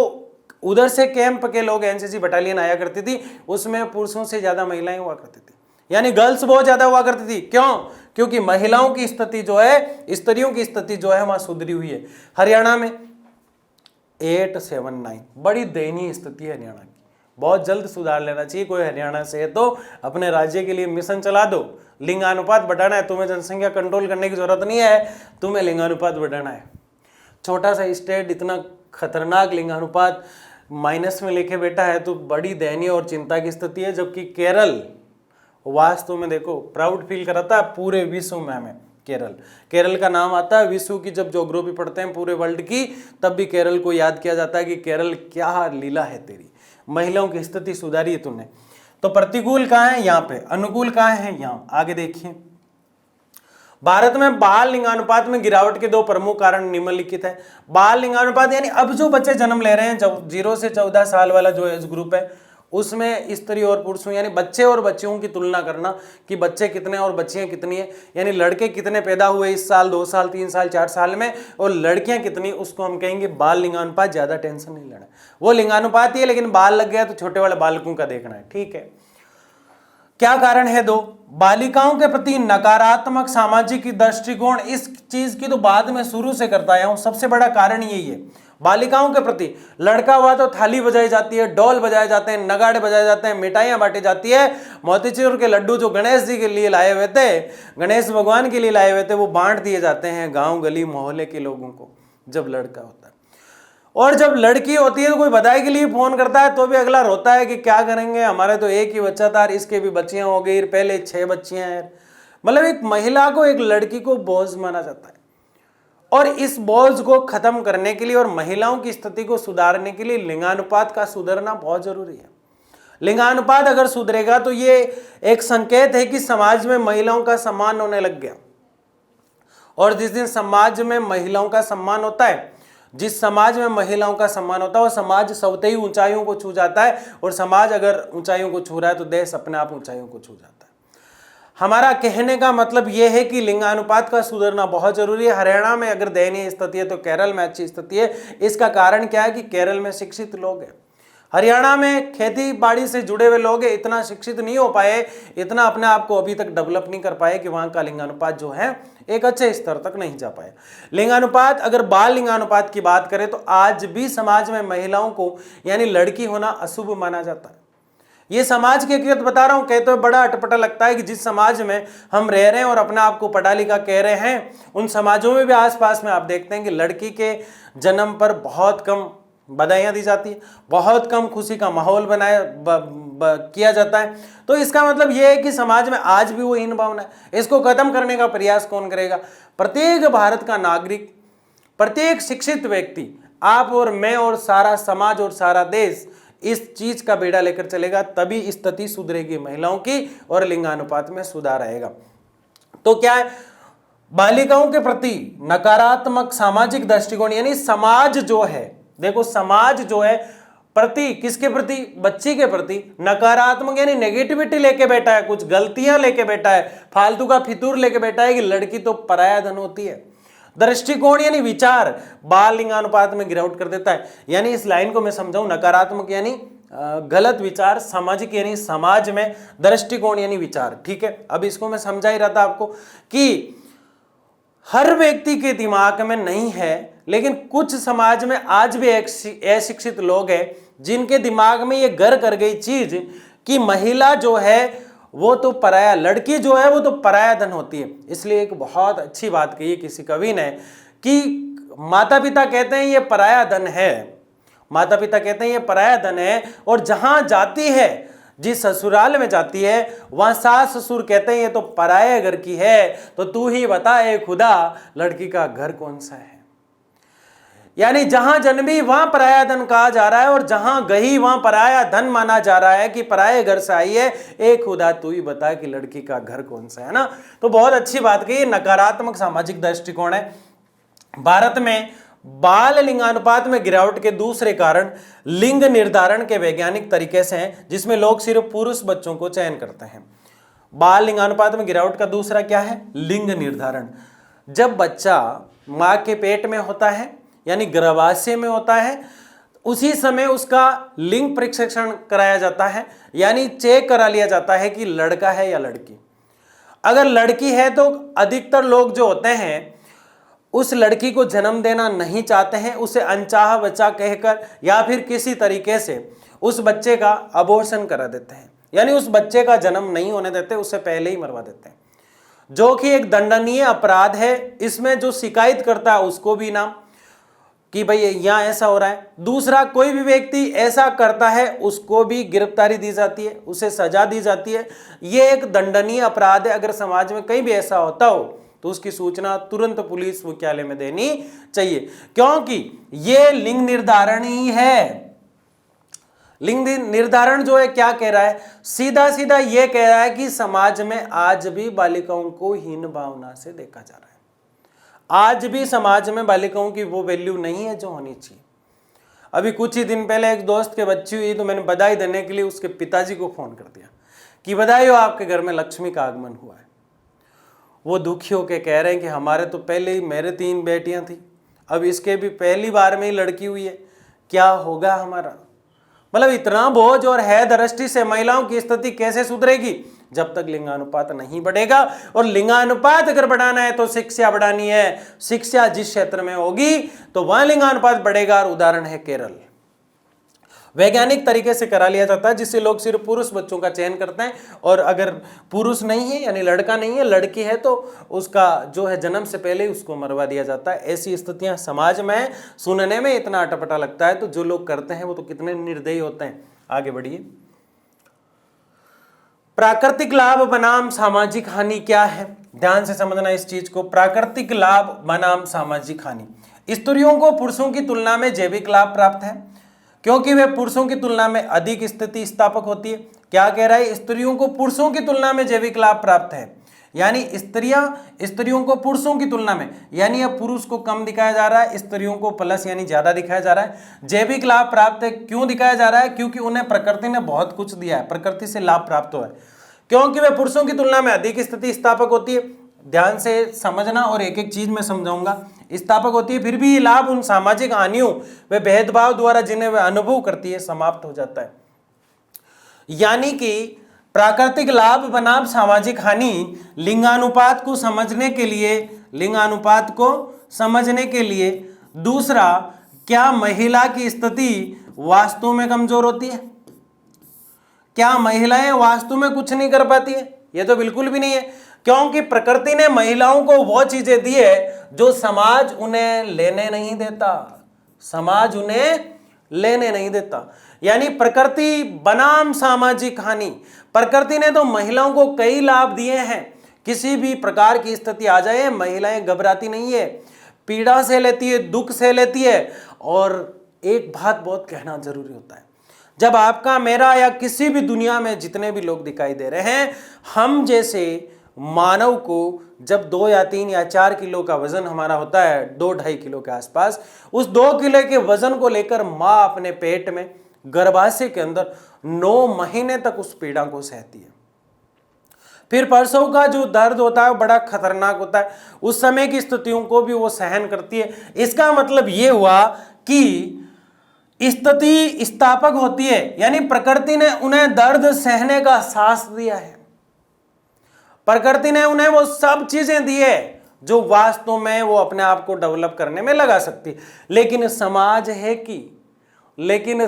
उधर से कैंप के लोग, एनसीसी बटालियन आया करती थी, उसमें पुरुषों से ज्यादा महिलाएं हुआ करती थी, यानी गर्ल्स बहुत ज्यादा हुआ करती थी। क्यों? क्योंकि महिलाओं की स्थिति जो है, स्त्रियों की स्थिति जो है वहां सुधरी हुई है। हरियाणा में 879, बड़ी दयनीय स्थिति है हरियाणा की, बहुत जल्द सुधार लेना चाहिए। कोई हरियाणा से है तो अपने राज्य के लिए मिशन चला दो, लिंगानुपात बढ़ाना है, तुम्हें जनसंख्या कंट्रोल करने की जरूरत नहीं है, तुम्हें लिंगानुपात बढ़ाना है। छोटा सा स्टेट इतना खतरनाक लिंगानुपात माइनस में लेके बैठा है, तो बड़ी दयनीय और चिंता की स्थिति है। जबकि केरल वास्तव में देखो प्राउड फील कराता है पूरे विश्व में। हमें केरल का नाम आता है विश्व की, जब ज्योग्राफी पढ़ते हैं पूरे वर्ल्ड की, तब भी केरल को याद किया जाता है कि केरल क्या लीला है तेरी, महिलाओं की स्थिति सुधारी है तूने। तो प्रतिकूल कहाँ है? यहाँ पे। अनुकूल कहाँ है? यहाँ। आगे देखिए, भारत में बाल लिंगानुपात में गिरावट के 2 प्रमुख कारण निम्नलिखित है। बाल लिंगानुपात यानी अब जो बच्चे जन्म ले रहे हैं, 0 से 14 साल वाला जो एज ग्रुप है, उसमें स्त्री और पुरुषों यानी बच्चे और बच्चियों की तुलना करना कि बच्चे कितने और बच्चियां कितनी है, यानी लड़के कितने पैदा हुए इस साल, 2 साल, 3 साल, 4 साल में, और लड़कियां कितनी, उसको हम कहेंगे बाल लिंगानुपात। ज्यादा टेंशन नहीं लेना, वो लिंगानुपात ही है, लेकिन बाल लग गया तो छोटे वाले बालकों का देखना है, ठीक है। क्या कारण है? 2, बालिकाओं के प्रति नकारात्मक सामाजिक दृष्टिकोण। इस चीज की तो बाद में शुरू से करता आया हूं, सबसे बड़ा कारण यही है। बालिकाओं के प्रति, लड़का हुआ तो थाली बजाई जाती है, डॉल बजाए जाते हैं, नगाड़े बजाए जाते हैं, मिठाइयां बांटी जाती है, मोतीचूर के लड्डू जो गणेश जी के लिए लाए हुए थे, गणेश भगवान के लिए लाए हुए थे, वो बांट दिए जाते हैं गांव गली मोहल्ले के लोगों को जब लड़का होता है। और जब लड़की होती है तो कोई बधाई के लिए फोन करता है तो भी अगला रोता है कि क्या करेंगे, हमारे तो एक ही बच्चा था, इसके भी बच्चियां हो गई, पहले 6 बच्चियां हैं। मतलब एक महिला को, एक लड़की को बोझ माना जाता है। और इस बोझ को खत्म करने के लिए और महिलाओं की स्थिति को सुधारने के लिए लिंगानुपात का सुधरना बहुत जरूरी है। लिंगानुपात अगर सुधरेगा तो ये एक संकेत है कि समाज में महिलाओं का सम्मान होने लग गया। और जिस दिन समाज में महिलाओं का सम्मान होता है, जिस समाज में महिलाओं का सम्मान होता है, वो समाज स्वतः ही ऊंचाइयों को छू जाता है। और समाज अगर ऊंचाइयों को छू रहा है तो देश अपने आप ऊंचाइयों को छू जाता है। हमारा कहने का मतलब यह है कि लिंगानुपात का सुधरना बहुत जरूरी है। हरियाणा में अगर दयनीय स्थिति है तो केरल में अच्छी स्थिति है। इसका कारण क्या है कि केरल में शिक्षित लोग हैं, हरियाणा में खेती बाड़ी से जुड़े हुए लोग हैं, इतना शिक्षित नहीं हो पाए, इतना अपने आप को अभी तक डेवलप नहीं कर पाए कि वहां का लिंगानुपात जो है एक अच्छे स्तर तक नहीं जा पाए। लिंगानुपात, अगर बाल लिंगानुपात की बात करें तो आज भी समाज में महिलाओं को यानी लड़की होना अशुभ माना जाता है। ये समाज की हकीकत बता रहा हूं, कहते हुए बड़ा अटपटा लगता है कि जिस समाज में हम रह रहे हैं और अपने आप को पढ़ा लिखा कह रहे हैं, उन समाजों में भी आसपास में आप देखते हैं कि लड़की के जन्म पर बहुत कम बधाइयां दी जाती है, बहुत कम खुशी का माहौल किया जाता है। तो इसका मतलब यह है कि समाज में आज भी वो हीन भावना है। इसको खत्म करने का प्रयास कौन करेगा? प्रत्येक भारत का नागरिक, प्रत्येक शिक्षित व्यक्ति, आप और मैं और सारा समाज और सारा देश इस चीज का बेड़ा लेकर चलेगा, तभी स्थिति सुधरेगी महिलाओं की और लिंगानुपात में सुधार आएगा। तो क्या है? बालिकाओं के प्रति नकारात्मक सामाजिक दृष्टिकोण, यानी समाज जो है, देखो समाज जो है प्रति, किसके प्रति? बच्ची के प्रति नकारात्मक यानी नेगेटिविटी लेके बैठा है, कुछ गलतियां लेके बैठा है, फालतू का फितूर लेके बैठा है कि लड़की तो पराया धन होती है। दृष्टिकोण यानी विचार बाल लिंगानुपात में गिरावट कर देता है। यानी इस लाइन को मैं समझाऊं, नकारात्मक यानी गलत विचार, सामाजिक यानी समाज में, दृष्टिकोण यानी विचार, ठीक है। अब इसको मैं समझा ही रहा था आपको कि हर व्यक्ति के दिमाग में नहीं है, लेकिन कुछ समाज में आज भी अशिक्षित लोग हैं जिनके दिमाग में ये घर कर गई चीज कि महिला जो है वो तो पराया, लड़की जो है वो तो पराया धन होती है। इसलिए एक बहुत अच्छी बात कही किसी कवि ने कि माता पिता कहते हैं ये पराया धन है, माता पिता कहते हैं ये पराया धन है, और जहां जाती है, जिस ससुराल में जाती है, वहां सास ससुर कहते हैं ये तो पराये घर की है, तो तू ही बता ए खुदा लड़की का घर कौन सा है। यानी जहां जन्मी वहां पराया धन कहा जा रहा है, और जहां गई वहां पराया धन माना जा रहा है कि पराये घर से आई है, एक खुदा तू ही बता कि लड़की का घर कौन सा है ना। तो बहुत अच्छी बात कही, नकारात्मक सामाजिक दृष्टिकोण है। भारत में बाल लिंगानुपात में गिरावट के दूसरे कारण लिंग निर्धारण के वैज्ञानिक तरीके से हैं, जिसमें लोग सिर्फ पुरुष बच्चों को चयन करते हैं। बाल लिंगानुपात में गिरावट का दूसरा क्या है? लिंग निर्धारण। जब बच्चा मां के पेट में होता है यानी गर्भाशय में होता है, उसी समय उसका लिंग परीक्षण कराया जाता है, यानी चेक करा लिया जाता है कि लड़का है या लड़की। अगर लड़की है तो अधिकतर लोग जो होते हैं उस लड़की को जन्म देना नहीं चाहते हैं, उसे अनचाहा बच्चा कहकर या फिर किसी तरीके से उस बच्चे का अबॉर्शन करा देते हैं, यानी उस बच्चे का जन्म नहीं होने देते, उससे पहले ही मरवा देते हैं, जो कि एक दंडनीय अपराध है। इसमें जो शिकायत करता है उसको भी इनाम कि भाई यहां ऐसा हो रहा है। दूसरा, कोई भी व्यक्ति ऐसा करता है उसको भी गिरफ्तारी दी जाती है, उसे सजा दी जाती है। यह एक दंडनीय अपराध है। अगर समाज में कहीं भी ऐसा होता हो तो उसकी सूचना तुरंत पुलिस मुख्यालय में देनी चाहिए, क्योंकि यह लिंग निर्धारण ही है। लिंग निर्धारण जो है क्या कह रहा है? सीधा सीधा यह कह रहा है कि समाज में आज भी बालिकाओं को हीन भावना से देखा जा रहा है। आज भी समाज में बालिकाओं की वो वैल्यू नहीं है जो होनी चाहिए। अभी कुछ ही दिन पहले एक दोस्त के बच्ची हुई तो मैंने बधाई देने के लिए उसके पिताजी को फोन कर दिया कि बधाई हो, आपके घर में लक्ष्मी का आगमन हुआ है। वो दुखी होकर कह रहे हैं कि हमारे तो पहले ही, मेरे 3 बेटियां थी, अब इसके भी पहली बार में ही लड़की हुई है, क्या होगा हमारा? मतलब इतना बोझ और है दृष्टि से महिलाओं की स्थिति कैसे सुधरेगी जब तक लिंगानुपात नहीं बढ़ेगा। और लिंगानुपात अगर बढ़ाना है तो शिक्षा बढ़ानी है। शिक्षा जिस क्षेत्र में होगी तो वहां लिंगानुपात बढ़ेगा, और उदाहरण है केरल। वैज्ञानिक तरीके से करा लिया जाता है, जिससे लोग सिर्फ पुरुष बच्चों का चयन करते हैं, और अगर पुरुष नहीं है यानी लड़का नहीं है, लड़की है तो उसका जो है जन्म से पहले ही उसको मरवा दिया जाता है। ऐसी स्थितियां समाज में है, सुनने में इतना अटपटा लगता है, तो जो लोग करते हैं वो तो कितने निर्दयी होते हैं। आगे बढ़िए। प्राकृतिक लाभ बनाम सामाजिक हानि क्या है? ध्यान से समझना इस चीज को। प्राकृतिक लाभ बनाम सामाजिक हानि। स्त्रियों को पुरुषों की तुलना में जैविक लाभ प्राप्त है, क्योंकि वे पुरुषों की तुलना में अधिक स्थिति स्थापक होती है। क्या कह रहा है? स्त्रियों को पुरुषों की तुलना में जैविक लाभ प्राप्त है, यानी स्त्रियों को पुरुषों की तुलना में, यानी अब पुरुष को कम दिखाया जा रहा है, स्त्रियों को प्लस यानी ज्यादा दिखाया जा रहा है। जैविक लाभ प्राप्त है, क्यों दिखाया जा रहा है? क्योंकि उन्हें प्रकृति ने बहुत कुछ दिया है, प्रकृति से लाभ प्राप्त हुआ है, क्योंकि वे पुरुषों की तुलना में अधिक स्थिति स्थापक होती है। ध्यान से समझना और एक एक चीज में समझाऊंगा। स्थापक होती है, फिर भी ये लाभ उन सामाजिक हानियों व भेदभाव द्वारा जिन्हें वे अनुभव करती है समाप्त हो जाता है। यानी कि प्राकृतिक लाभ बनाम सामाजिक हानि लिंगानुपात को समझने के लिए दूसरा, क्या महिला की स्थिति वास्तव में कमजोर होती है? क्या महिलाएं वास्तव में कुछ नहीं कर पाती है? यह तो बिल्कुल भी नहीं है, क्योंकि प्रकृति ने महिलाओं को वो चीजें दी है जो समाज उन्हें लेने नहीं देता। समाज उन्हें लेने नहीं देता, यानी प्रकृति बनाम सामाजिक हानि। प्रकृति ने तो महिलाओं को कई लाभ दिए हैं। किसी भी प्रकार की स्थिति आ जाए महिलाएं घबराती नहीं है, पीड़ा से लेती है, दुख से लेती है। और एक बात बहुत कहना जरूरी होता है, जब आपका, मेरा या किसी भी दुनिया में जितने भी लोग दिखाई दे रहे हैं, हम जैसे मानव को जब 2 या 3 या 4 किलो का वजन हमारा होता है, 2-2.5 किलो के आसपास, उस 2 किलो के वजन को लेकर माँ अपने पेट में गर्भाशय के अंदर 9 महीने तक उस पीड़ा को सहती है। फिर प्रसव का जो दर्द होता है बड़ा खतरनाक होता है, उस समय की स्थितियों को भी वो सहन करती है। इसका मतलब ये हुआ कि स्थिति स्थापक होती है, यानी प्रकृति ने उन्हें दर्द सहने का साहस दिया है। प्रकृति ने उन्हें वो सब चीजें दी है जो वास्तव में वो अपने आप को डेवलप करने में लगा सकती। लेकिन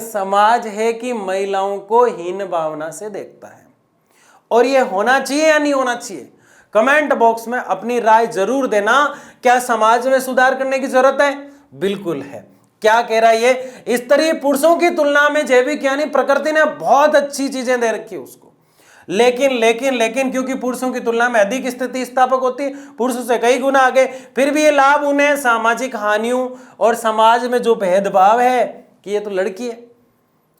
समाज है कि महिलाओं को हीन भावना से देखता है। और ये होना चाहिए या नहीं होना चाहिए? कमेंट बॉक्स में अपनी राय जरूर देना। क्या समाज में सुधार करने की जरूरत है? बिल्कुल है। क्या कह रहा है ये? स्त्री पुरुषों की तुलना में जैविक, यानी प्रकृति ने बहुत अच्छी चीजें दे रखी है उसको, लेकिन क्योंकि पुरुषों की तुलना में अधिक स्थिति स्थापक होती है, पुरुषों से कई गुना आगे, फिर भी ये लाभ उन्हें सामाजिक हानियों और समाज में जो भेदभाव है कि ये तो लड़की है,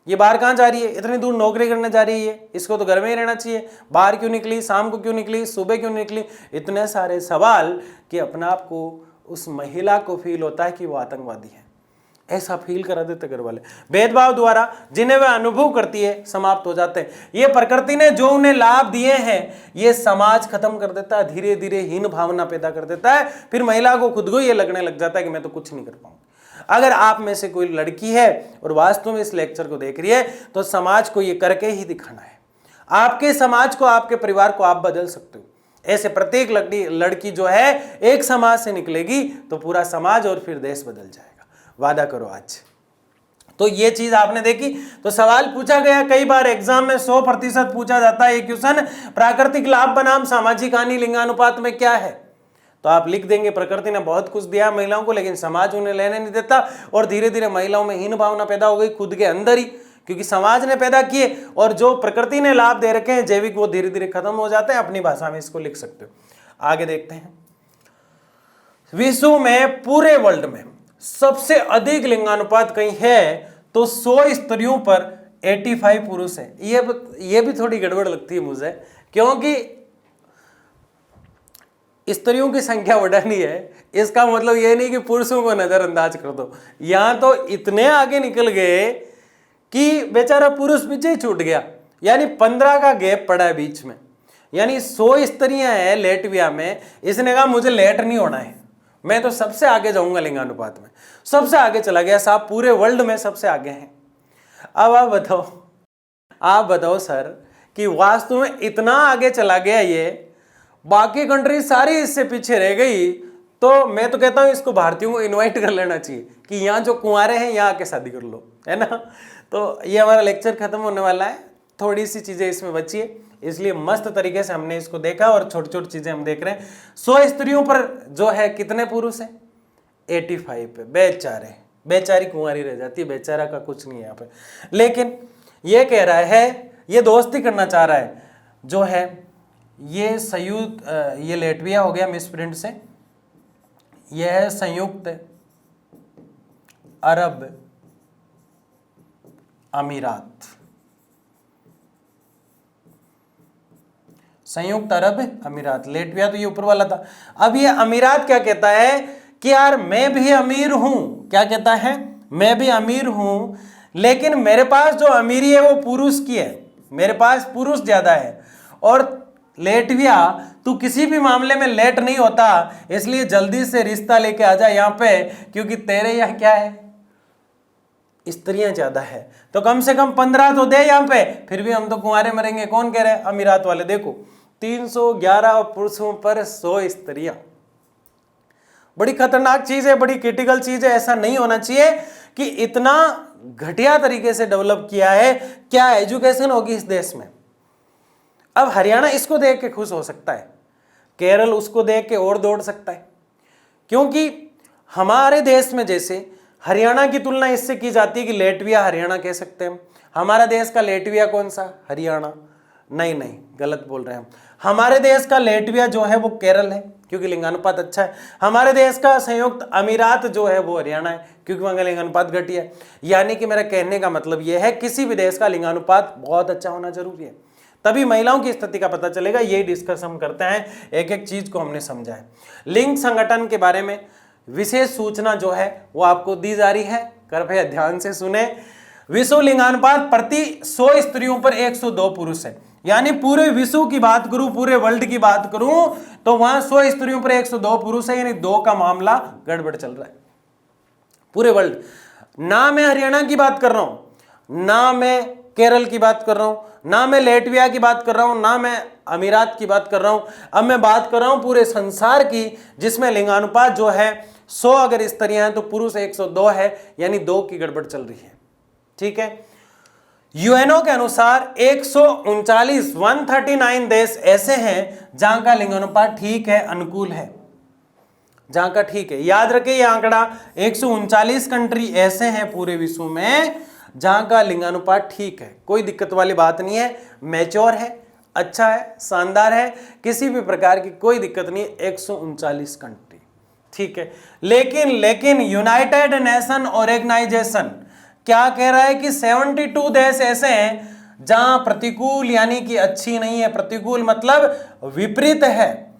ये बाहर कहाँ जा रही है, इतनी दूर नौकरी करने जा रही है, इसको तो घर में ही रहना चाहिए, बाहर क्यों निकली, शाम को क्यों निकली, सुबह क्यों निकली, इतने सारे सवाल कि अपने आप को उस महिला को फील होता है कि वो आतंकवादी है, ऐसा फील करा देते घर वाले। भेदभाव द्वारा जिन्हें वह अनुभव करती है समाप्त हो जाते हैं। ये प्रकृति ने जो उन्हें लाभ दिए हैं ये समाज खत्म कर देता है, धीरे धीरे हीन भावना पैदा कर देता है, फिर महिला को खुद को ये लगने लग जाता है कि मैं तो कुछ नहीं कर पाऊंगी। अगर आप में से कोई लड़की है और वास्तव में इस लेक्चर को देख रही है तो समाज को ये करके ही दिखाना है। आपके समाज को, आपके परिवार को आप बदल सकते हो। ऐसे प्रत्येक लड़की जो है एक समाज से निकलेगी तो पूरा समाज और फिर देश बदल जाएगा। वादा करो आज। तो ये चीज आपने देखी। तो सवाल पूछा गया कई बार एग्जाम में 100% पूछा जाता है ये क्वेश्चन, प्राकृतिक लाभ बनाम सामाजिक हानि लिंगानुपात में क्या है। तो आप लिख देंगे प्रकृति ने बहुत कुछ दिया महिलाओं को, लेकिन समाज उन्हें लेने नहीं देता और धीरे धीरे महिलाओं में हीन भावना पैदा हो गई खुद के अंदर ही, क्योंकि समाज ने पैदा किए और जो प्रकृति ने लाभ दे रखे हैं जैविक, वो धीरे धीरे खत्म हो जाते हैं। अपनी भाषा में इसको लिख सकते हो। आगे देखते हैं। विश्व में, पूरे वर्ल्ड में सबसे अधिक लिंगानुपात कहीं है तो 100 स्त्रियों पर 85 पुरुष हैं। ये भी थोड़ी गड़बड़ लगती है मुझे, क्योंकि स्त्रियों की संख्या बढ़ानी है, इसका मतलब ये नहीं कि पुरुषों को नजरअंदाज कर दो। यहां तो इतने आगे निकल गए कि बेचारा पुरुष पीछे ही छूट गया, यानी 15 का गैप पड़ा है बीच में। यानी 100 स्त्रियां हैं लेटविया में, इसने कहा मुझे लेट नहीं होना है, मैं तो सबसे आगे जाऊंगा लिंगानुपात में, सबसे आगे चला गया साहब, पूरे वर्ल्ड में सबसे आगे हैं। अब आप बताओ सर कि वास्तव में इतना आगे चला गया ये, बाकी कंट्री सारी इससे पीछे रह गई, तो मैं तो कहता हूं इसको भारतीयों को इनवाइट कर लेना चाहिए कि यहाँ जो कुंवारे हैं यहाँ आके शादी कर लो, है ना। तो ये हमारा लेक्चर खत्म होने वाला है, थोड़ी सी चीजें इसमें बची है, इसलिए मस्त तरीके से हमने इसको देखा और छोटी छोटी चीजें हम देख रहे हैं। 100 स्त्रियों पर जो है कितने पुरुष हैं, 85 पे। बेचारी कुंवारी रह जाती है, बेचारा का कुछ नहीं है यहाँ पे। लेकिन ये कह रहा है, ये दोस्ती करना चाह रहा है जो है ये संयुक्त, ये लेटविया हो गया मिसप्रिंट से, यह है संयुक्त अरब अमीरात, संयुक्त अरब अमीरात। लेटविया तो ये ऊपर वाला था। अब ये अमीरात क्या कहता है कि यार मैं भी अमीर हूं, क्या कहता है, मैं भी अमीर हूं, लेकिन मेरे पास जो अमीरी है वो पुरुष की है, मेरे पास पुरुष ज्यादा है। और लेटविया तू किसी भी मामले में लेट नहीं होता, इसलिए जल्दी से रिश्ता लेके आ जा यहाँ पे, क्योंकि तेरे यहाँ क्या है, स्त्रियां ज्यादा है, तो कम से कम 15 तो दे यहाँ पे, फिर भी हम तो कुंवारे मरेंगे। कौन कह रहे हैं, अमीरात वाले। देखो 311 पुरुषों पर 100 स्त्रियां, बड़ी खतरनाक चीज है, बड़ी क्रिटिकल चीज है। ऐसा नहीं होना चाहिए कि इतना घटिया तरीके से डेवलप किया है, क्या एजुकेशन होगी इस देश में। अब हरियाणा इसको देख के खुश हो सकता है, केरल उसको देख के और दौड़ सकता है, क्योंकि हमारे देश में जैसे हरियाणा की तुलना इससे की जाती है कि लेटविया हरियाणा कह सकते हैं। हमारा देश का लेटविया कौन सा, हरियाणा नहीं, गलत बोल रहे हैं हम। हमारे देश का लेटविया जो है वो केरल है, क्योंकि लिंगानुपात अच्छा है। हमारे देश का संयुक्त अमीरात जो है वो हरियाणा है, क्योंकि वहां का लिंगानुपात घटिया है। यानी कि मेरा कहने का मतलब यह है किसी भी देश का लिंगानुपात बहुत अच्छा होना जरूरी है, तभी महिलाओं की स्थिति का पता चलेगा। यही डिस्कस हम करते हैं, एक एक चीज को हमने समझा है। लिंग संगठन के बारे में विशेष सूचना जो है वो आपको दी जा रही है, कृपया ध्यान से सुने। विश्व लिंगानुपात प्रति 100 स्त्रियों पर 102 पुरुष है। यानी पूरे विश्व की बात करूं, पूरे वर्ल्ड की बात करूं, तो वहां 100 स्त्रियों पर 102 पुरुष है, यानी 2 का मामला गड़बड़ चल रहा है पूरे वर्ल्ड। ना मैं हरियाणा की बात कर रहा हूं, ना मैं केरल की बात कर रहा हूं, ना मैं लेटविया की बात कर रहा हूं, ना मैं अमीरात की बात कर रहा हूं। अब मैं बात कर रहा हूं पूरे संसार की, जिसमें लिंगानुपात जो है 100 अगर स्त्रियां हैं तो पुरुष 102 है, यानी 2 की गड़बड़ चल रही है। ठीक है। यूएनओ के अनुसार 139 देश ऐसे हैं जहां का लिंगानुपात ठीक है, अनुकूल है, जहां का ठीक है। याद रखें यह आंकड़ा, 139 कंट्री ऐसे हैं पूरे विश्व में जहां का लिंगानुपात ठीक है, कोई दिक्कत वाली बात नहीं है, मैच्योर है, अच्छा है, शानदार है, किसी भी प्रकार की कोई दिक्कत नहीं। 139 कंट्री, ठीक है। लेकिन यूनाइटेड नेशन ऑर्गेनाइजेशन क्या कह रहा है कि 72 देश ऐसे हैं जहां प्रतिकूल यानी कि अच्छी नहीं है, प्रतिकूल मतलब विपरीत है,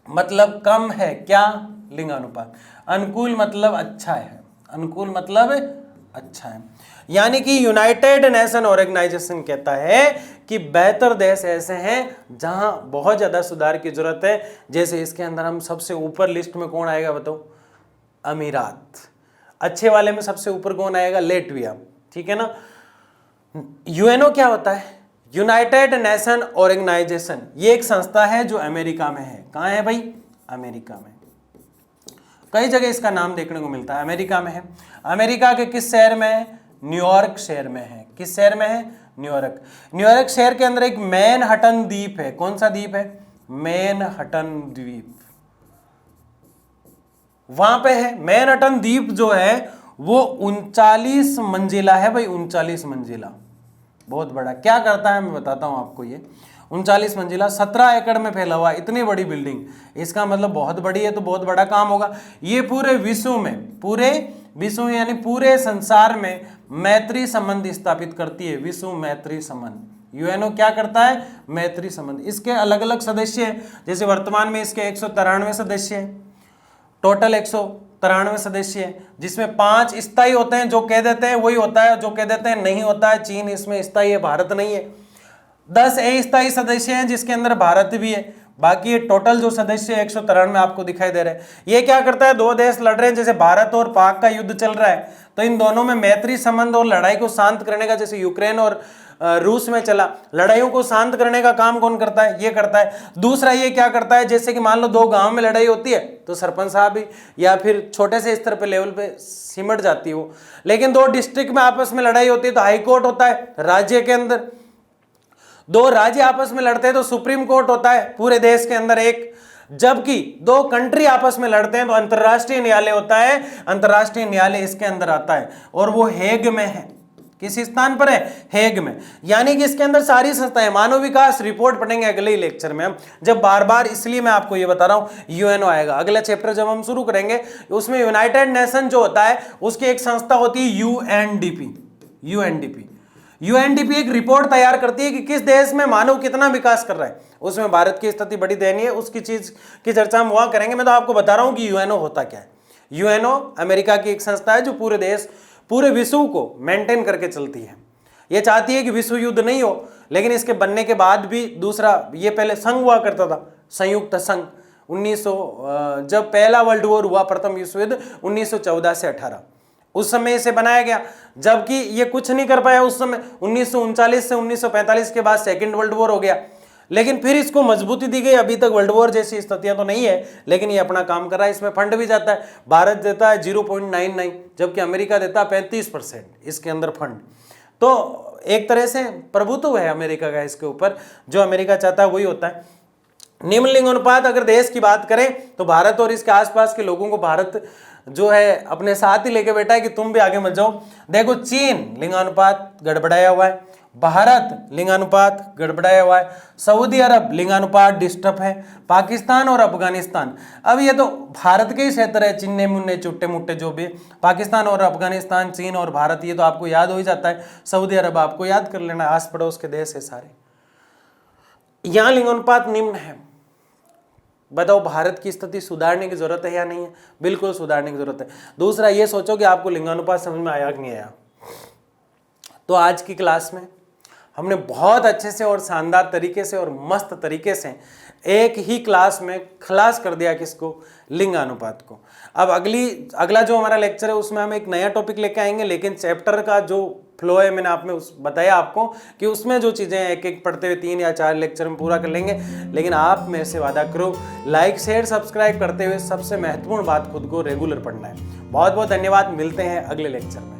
मतलब कम है, क्या लिंगानुपात। अनुकूल मतलब अच्छा है, अनुकूल मतलब अच्छा है। यानी कि यूनाइटेड नेशन ऑर्गेनाइजेशन कहता है कि बेहतर देश ऐसे हैं जहां बहुत ज्यादा सुधार की जरूरत है। जैसे इसके अंदर हम सबसे ऊपर लिस्ट में कौन आएगा बताओ, अमीरात। अच्छे वाले में सबसे ऊपर कौन आएगा, लेटविया, ठीक है ना। यूएनओ क्या होता है, यूनाइटेड नेशन ऑर्गेनाइजेशन, ये एक संस्था है जो अमेरिका में है। कहाँ है भाई, अमेरिका में। कई जगह इसका नाम देखने को मिलता है, अमेरिका में है। अमेरिका के किस शहर में है, न्यूयॉर्क शहर में है। किस शहर में है, न्यूयॉर्क। न्यूयॉर्क शहर के अंदर एक मैनहट्टन द्वीप है। कौन सा द्वीप है, मैनहट्टन द्वीप, वहां पे है। मैनहट्टन द्वीप जो है वो 39 मंजिला है भाई, 39 मंजिला, बहुत बड़ा। क्या करता है मैं बताता हूं आपको। ये 39 मंजिला 17 एकड़ में फैला हुआ, इतनी बड़ी बिल्डिंग, इसका मतलब बहुत बड़ी है, तो बहुत बड़ा काम होगा। ये पूरे विश्व में, पूरे विश्व यानी पूरे संसार में मैत्री संबंध स्थापित करती है, विश्व मैत्री संबंध। यूएनओ क्या करता है, मैत्री संबंध। इसके अलग अलग सदस्य हैं, जैसे वर्तमान में इसके 193 सदस्य हैं, टोटल 193 सदस्य हैं, जिसमें 5 स्थायी होते हैं, जो कह देते हैं वही होता है, जो कह देते हैं नहीं होता है। चीन इसमें स्थायी है, भारत नहीं है। 10 अस्थायी सदस्य हैं, जिसके अंदर भारत भी है। बाकी ये टोटल जो सदस्य 193 आपको दिखाई दे रहे हैं। ये क्या करता है, दो देश लड़ रहे हैं, जैसे भारत और पाक का युद्ध चल रहा है, तो इन दोनों में मैत्री संबंध और लड़ाई को शांत करने का, जैसे यूक्रेन और रूस में चला, लड़ाइयों को शांत करने का काम कौन करता है, ये करता है। दूसरा ये क्या करता है, जैसे कि मान लो 2 गांव में लड़ाई होती है, तो सरपंच साहब ही या फिर छोटे से स्तर पे लेवल पे सिमट जाती है वो। लेकिन 2 डिस्ट्रिक्ट में आपस में लड़ाई होती है तो हाई कोर्ट होता है राज्य के अंदर। 2 राज्य आपस में लड़ते हैं तो सुप्रीम कोर्ट होता है पूरे देश के अंदर एक। जबकि 2 कंट्री आपस में लड़ते हैं तो अंतर्राष्ट्रीय न्यायालय होता है। अंतर्राष्ट्रीय न्यायालय इसके अंदर आता है और वो हेग में है। किस स्थान पर है, हेग में। यानी कि इसके अंदर सारी संस्थाएं, मानव विकास रिपोर्ट पढ़ेंगे अगले ही लेक्चर में हम, जब बार बार, इसलिए मैं आपको ये बता रहा हूं यूएनओ आएगा। अगला चैप्टर जब हम शुरू करेंगे उसमें यूनाइटेड नेशन जो होता है उसकी एक संस्था होती है यूएनडीपी। यूएनडीपी एक रिपोर्ट तैयार करती है कि किस देश में मानव कितना विकास कर रहा है। उसमें भारत की स्थिति बड़ी दयनीय है, उसकी चीज की चर्चा हम वहां करेंगे। मैं तो आपको बता रहा हूं कि यूएनओ होता क्या है। यूएनओ अमेरिका की एक संस्था है जो पूरे देश, पूरे विश्व को मेंटेन करके चलती है। ये चाहती है कि विश्व युद्ध नहीं हो, लेकिन इसके बनने के बाद भी दूसरा, ये पहले संघ हुआ करता था, संयुक्त संघ। 1900 जब पहला वर्ल्ड वॉर हुआ, प्रथम विश्व युद्ध 1914 से 18, उस समय इसे बनाया गया। जबकि ये कुछ नहीं कर पाया उस समय। 1939 से 1945 के बाद सेकेंड वर्ल्ड वॉर हो गया, लेकिन फिर इसको मजबूती दी गई। अभी तक वर्ल्ड वॉर जैसी स्थितियां तो नहीं है, लेकिन ये अपना काम कर रहा है। इसमें फंड भी जाता है, भारत देता है 0.99, जबकि अमेरिका देता है 35% इसके अंदर फंड। तो एक तरह से प्रभुत्व है अमेरिका का इसके ऊपर, जो अमेरिका चाहता है वही होता है। निम्न लिंगानुपात अगर देश की बात करें तो भारत और इसके आसपास के लोगों को भारत जो है अपने साथ ही लेके बैठा है कि तुम भी आगे मत जाओ। देखो, चीन लिंगानुपात गड़बड़ाया हुआ है, भारत लिंगानुपात गड़बड़ाया हुआ है, सऊदी अरब लिंगानुपात डिस्टर्ब है, पाकिस्तान और अफगानिस्तान। अब ये तो भारत के ही क्षेत्र है, चिन्ने मुन्ने चुट्टे मुट्टे जो भी। पाकिस्तान और अफगानिस्तान, चीन और भारत, ये तो आपको याद हो ही जाता है। सऊदी अरब आपको याद कर लेना, आस पड़ोस के देश है सारे। यहाँ लिंगानुपात निम्न है। बताओ भारत की स्थिति सुधारने की जरूरत है या नहीं है? बिल्कुल सुधारने की जरूरत है। दूसरा ये सोचो कि आपको लिंगानुपात समझ में आया कि नहीं आया। तो आज की क्लास में हमने बहुत अच्छे से और शानदार तरीके से और मस्त तरीके से एक ही क्लास में खलास कर दिया किसको, लिंगानुपात को। अब अगला जो हमारा लेक्चर है उसमें हम एक नया टॉपिक लेके आएंगे, लेकिन चैप्टर का जो फ्लो है मैंने आप में बताया आपको कि उसमें जो चीज़ें एक एक पढ़ते हुए 3 या 4 लेक्चर में पूरा कर लेंगे। लेकिन आप मेरे से वादा करो, लाइक शेयर सब्सक्राइब करते हुए सबसे महत्वपूर्ण बात, खुद को रेगुलर पढ़ना है। बहुत बहुत धन्यवाद, मिलते हैं अगले लेक्चर में।